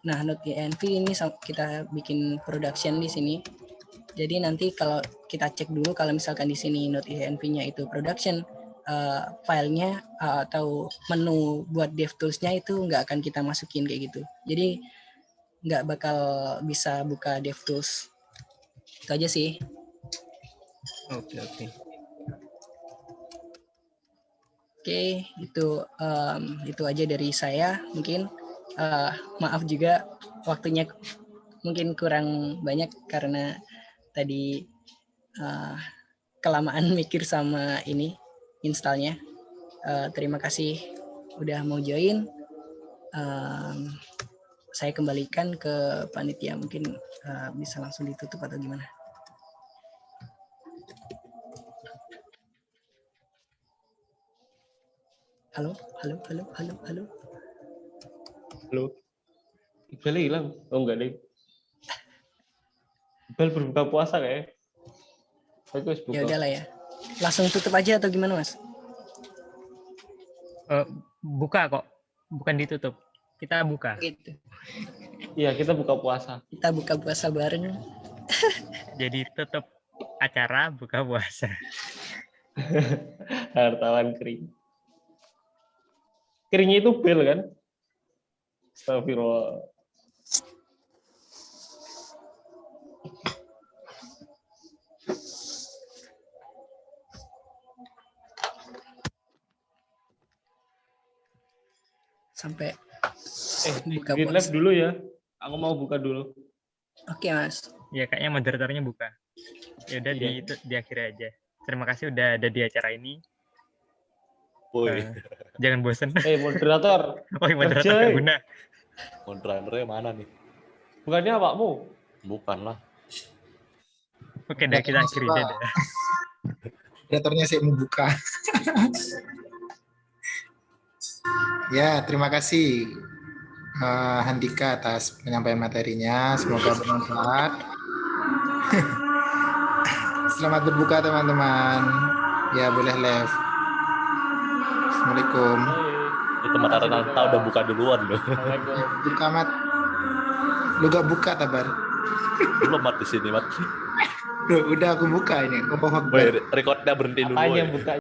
node env ini kita bikin production di sini. Jadi nanti kalau kita cek dulu kalau misalkan di sini node env-nya itu production, filenya atau menu buat DevTools-nya itu nggak akan kita masukin kayak gitu. Jadi nggak bakal bisa buka DevTools. Itu aja sih. Oke. Oke, itu aja dari saya. Mungkin maaf juga waktunya mungkin kurang banyak karena tadi kelamaan mikir sama ini installnya. Terima kasih udah mau join. Saya kembalikan ke panitia, mungkin bisa langsung ditutup atau gimana? Halo. Iqbal hilang? Oh enggak deh. Iqbal berbuka puasa kayak. Ya udahlah ya. Langsung tutup aja atau gimana, Mas? Buka kok, bukan ditutup. Kita buka. Gitu. Iya, kita buka puasa. Kita buka puasa bareng. Jadi tutup acara buka puasa. Hartawan kering. Keringnya itu bel kan? Astagfirullah. sampai Di buka Green Lab puasa. dulu ya. Aku mau buka dulu. Oke, Mas. Ya kayaknya moderatornya buka. Ya udah Iya. di akhir aja. Terima kasih udah ada di acara ini. Woi, Jangan bosen. Moderator, Oh, moderator kerja. gak guna. moderatornya mana nih? Bukannya awakmu? Bukan lah. Oke, dah kita akhiri aja dah. Moderatornya saya mau buka. Ya, terima kasih Handika atas penyampaian materinya. Semoga bermanfaat. Selamat berbuka teman-teman. Ya, boleh live. Assalamualaikum. Itu Mat Aranata udah buka duluan loh. Assalamualaikum. Buka, Mat. Lu gak buka, Tabar? Belum Mat di sini Mat. Udah aku buka ini. Woi, recordnya berhenti dulu. Apanya woy. yang buka?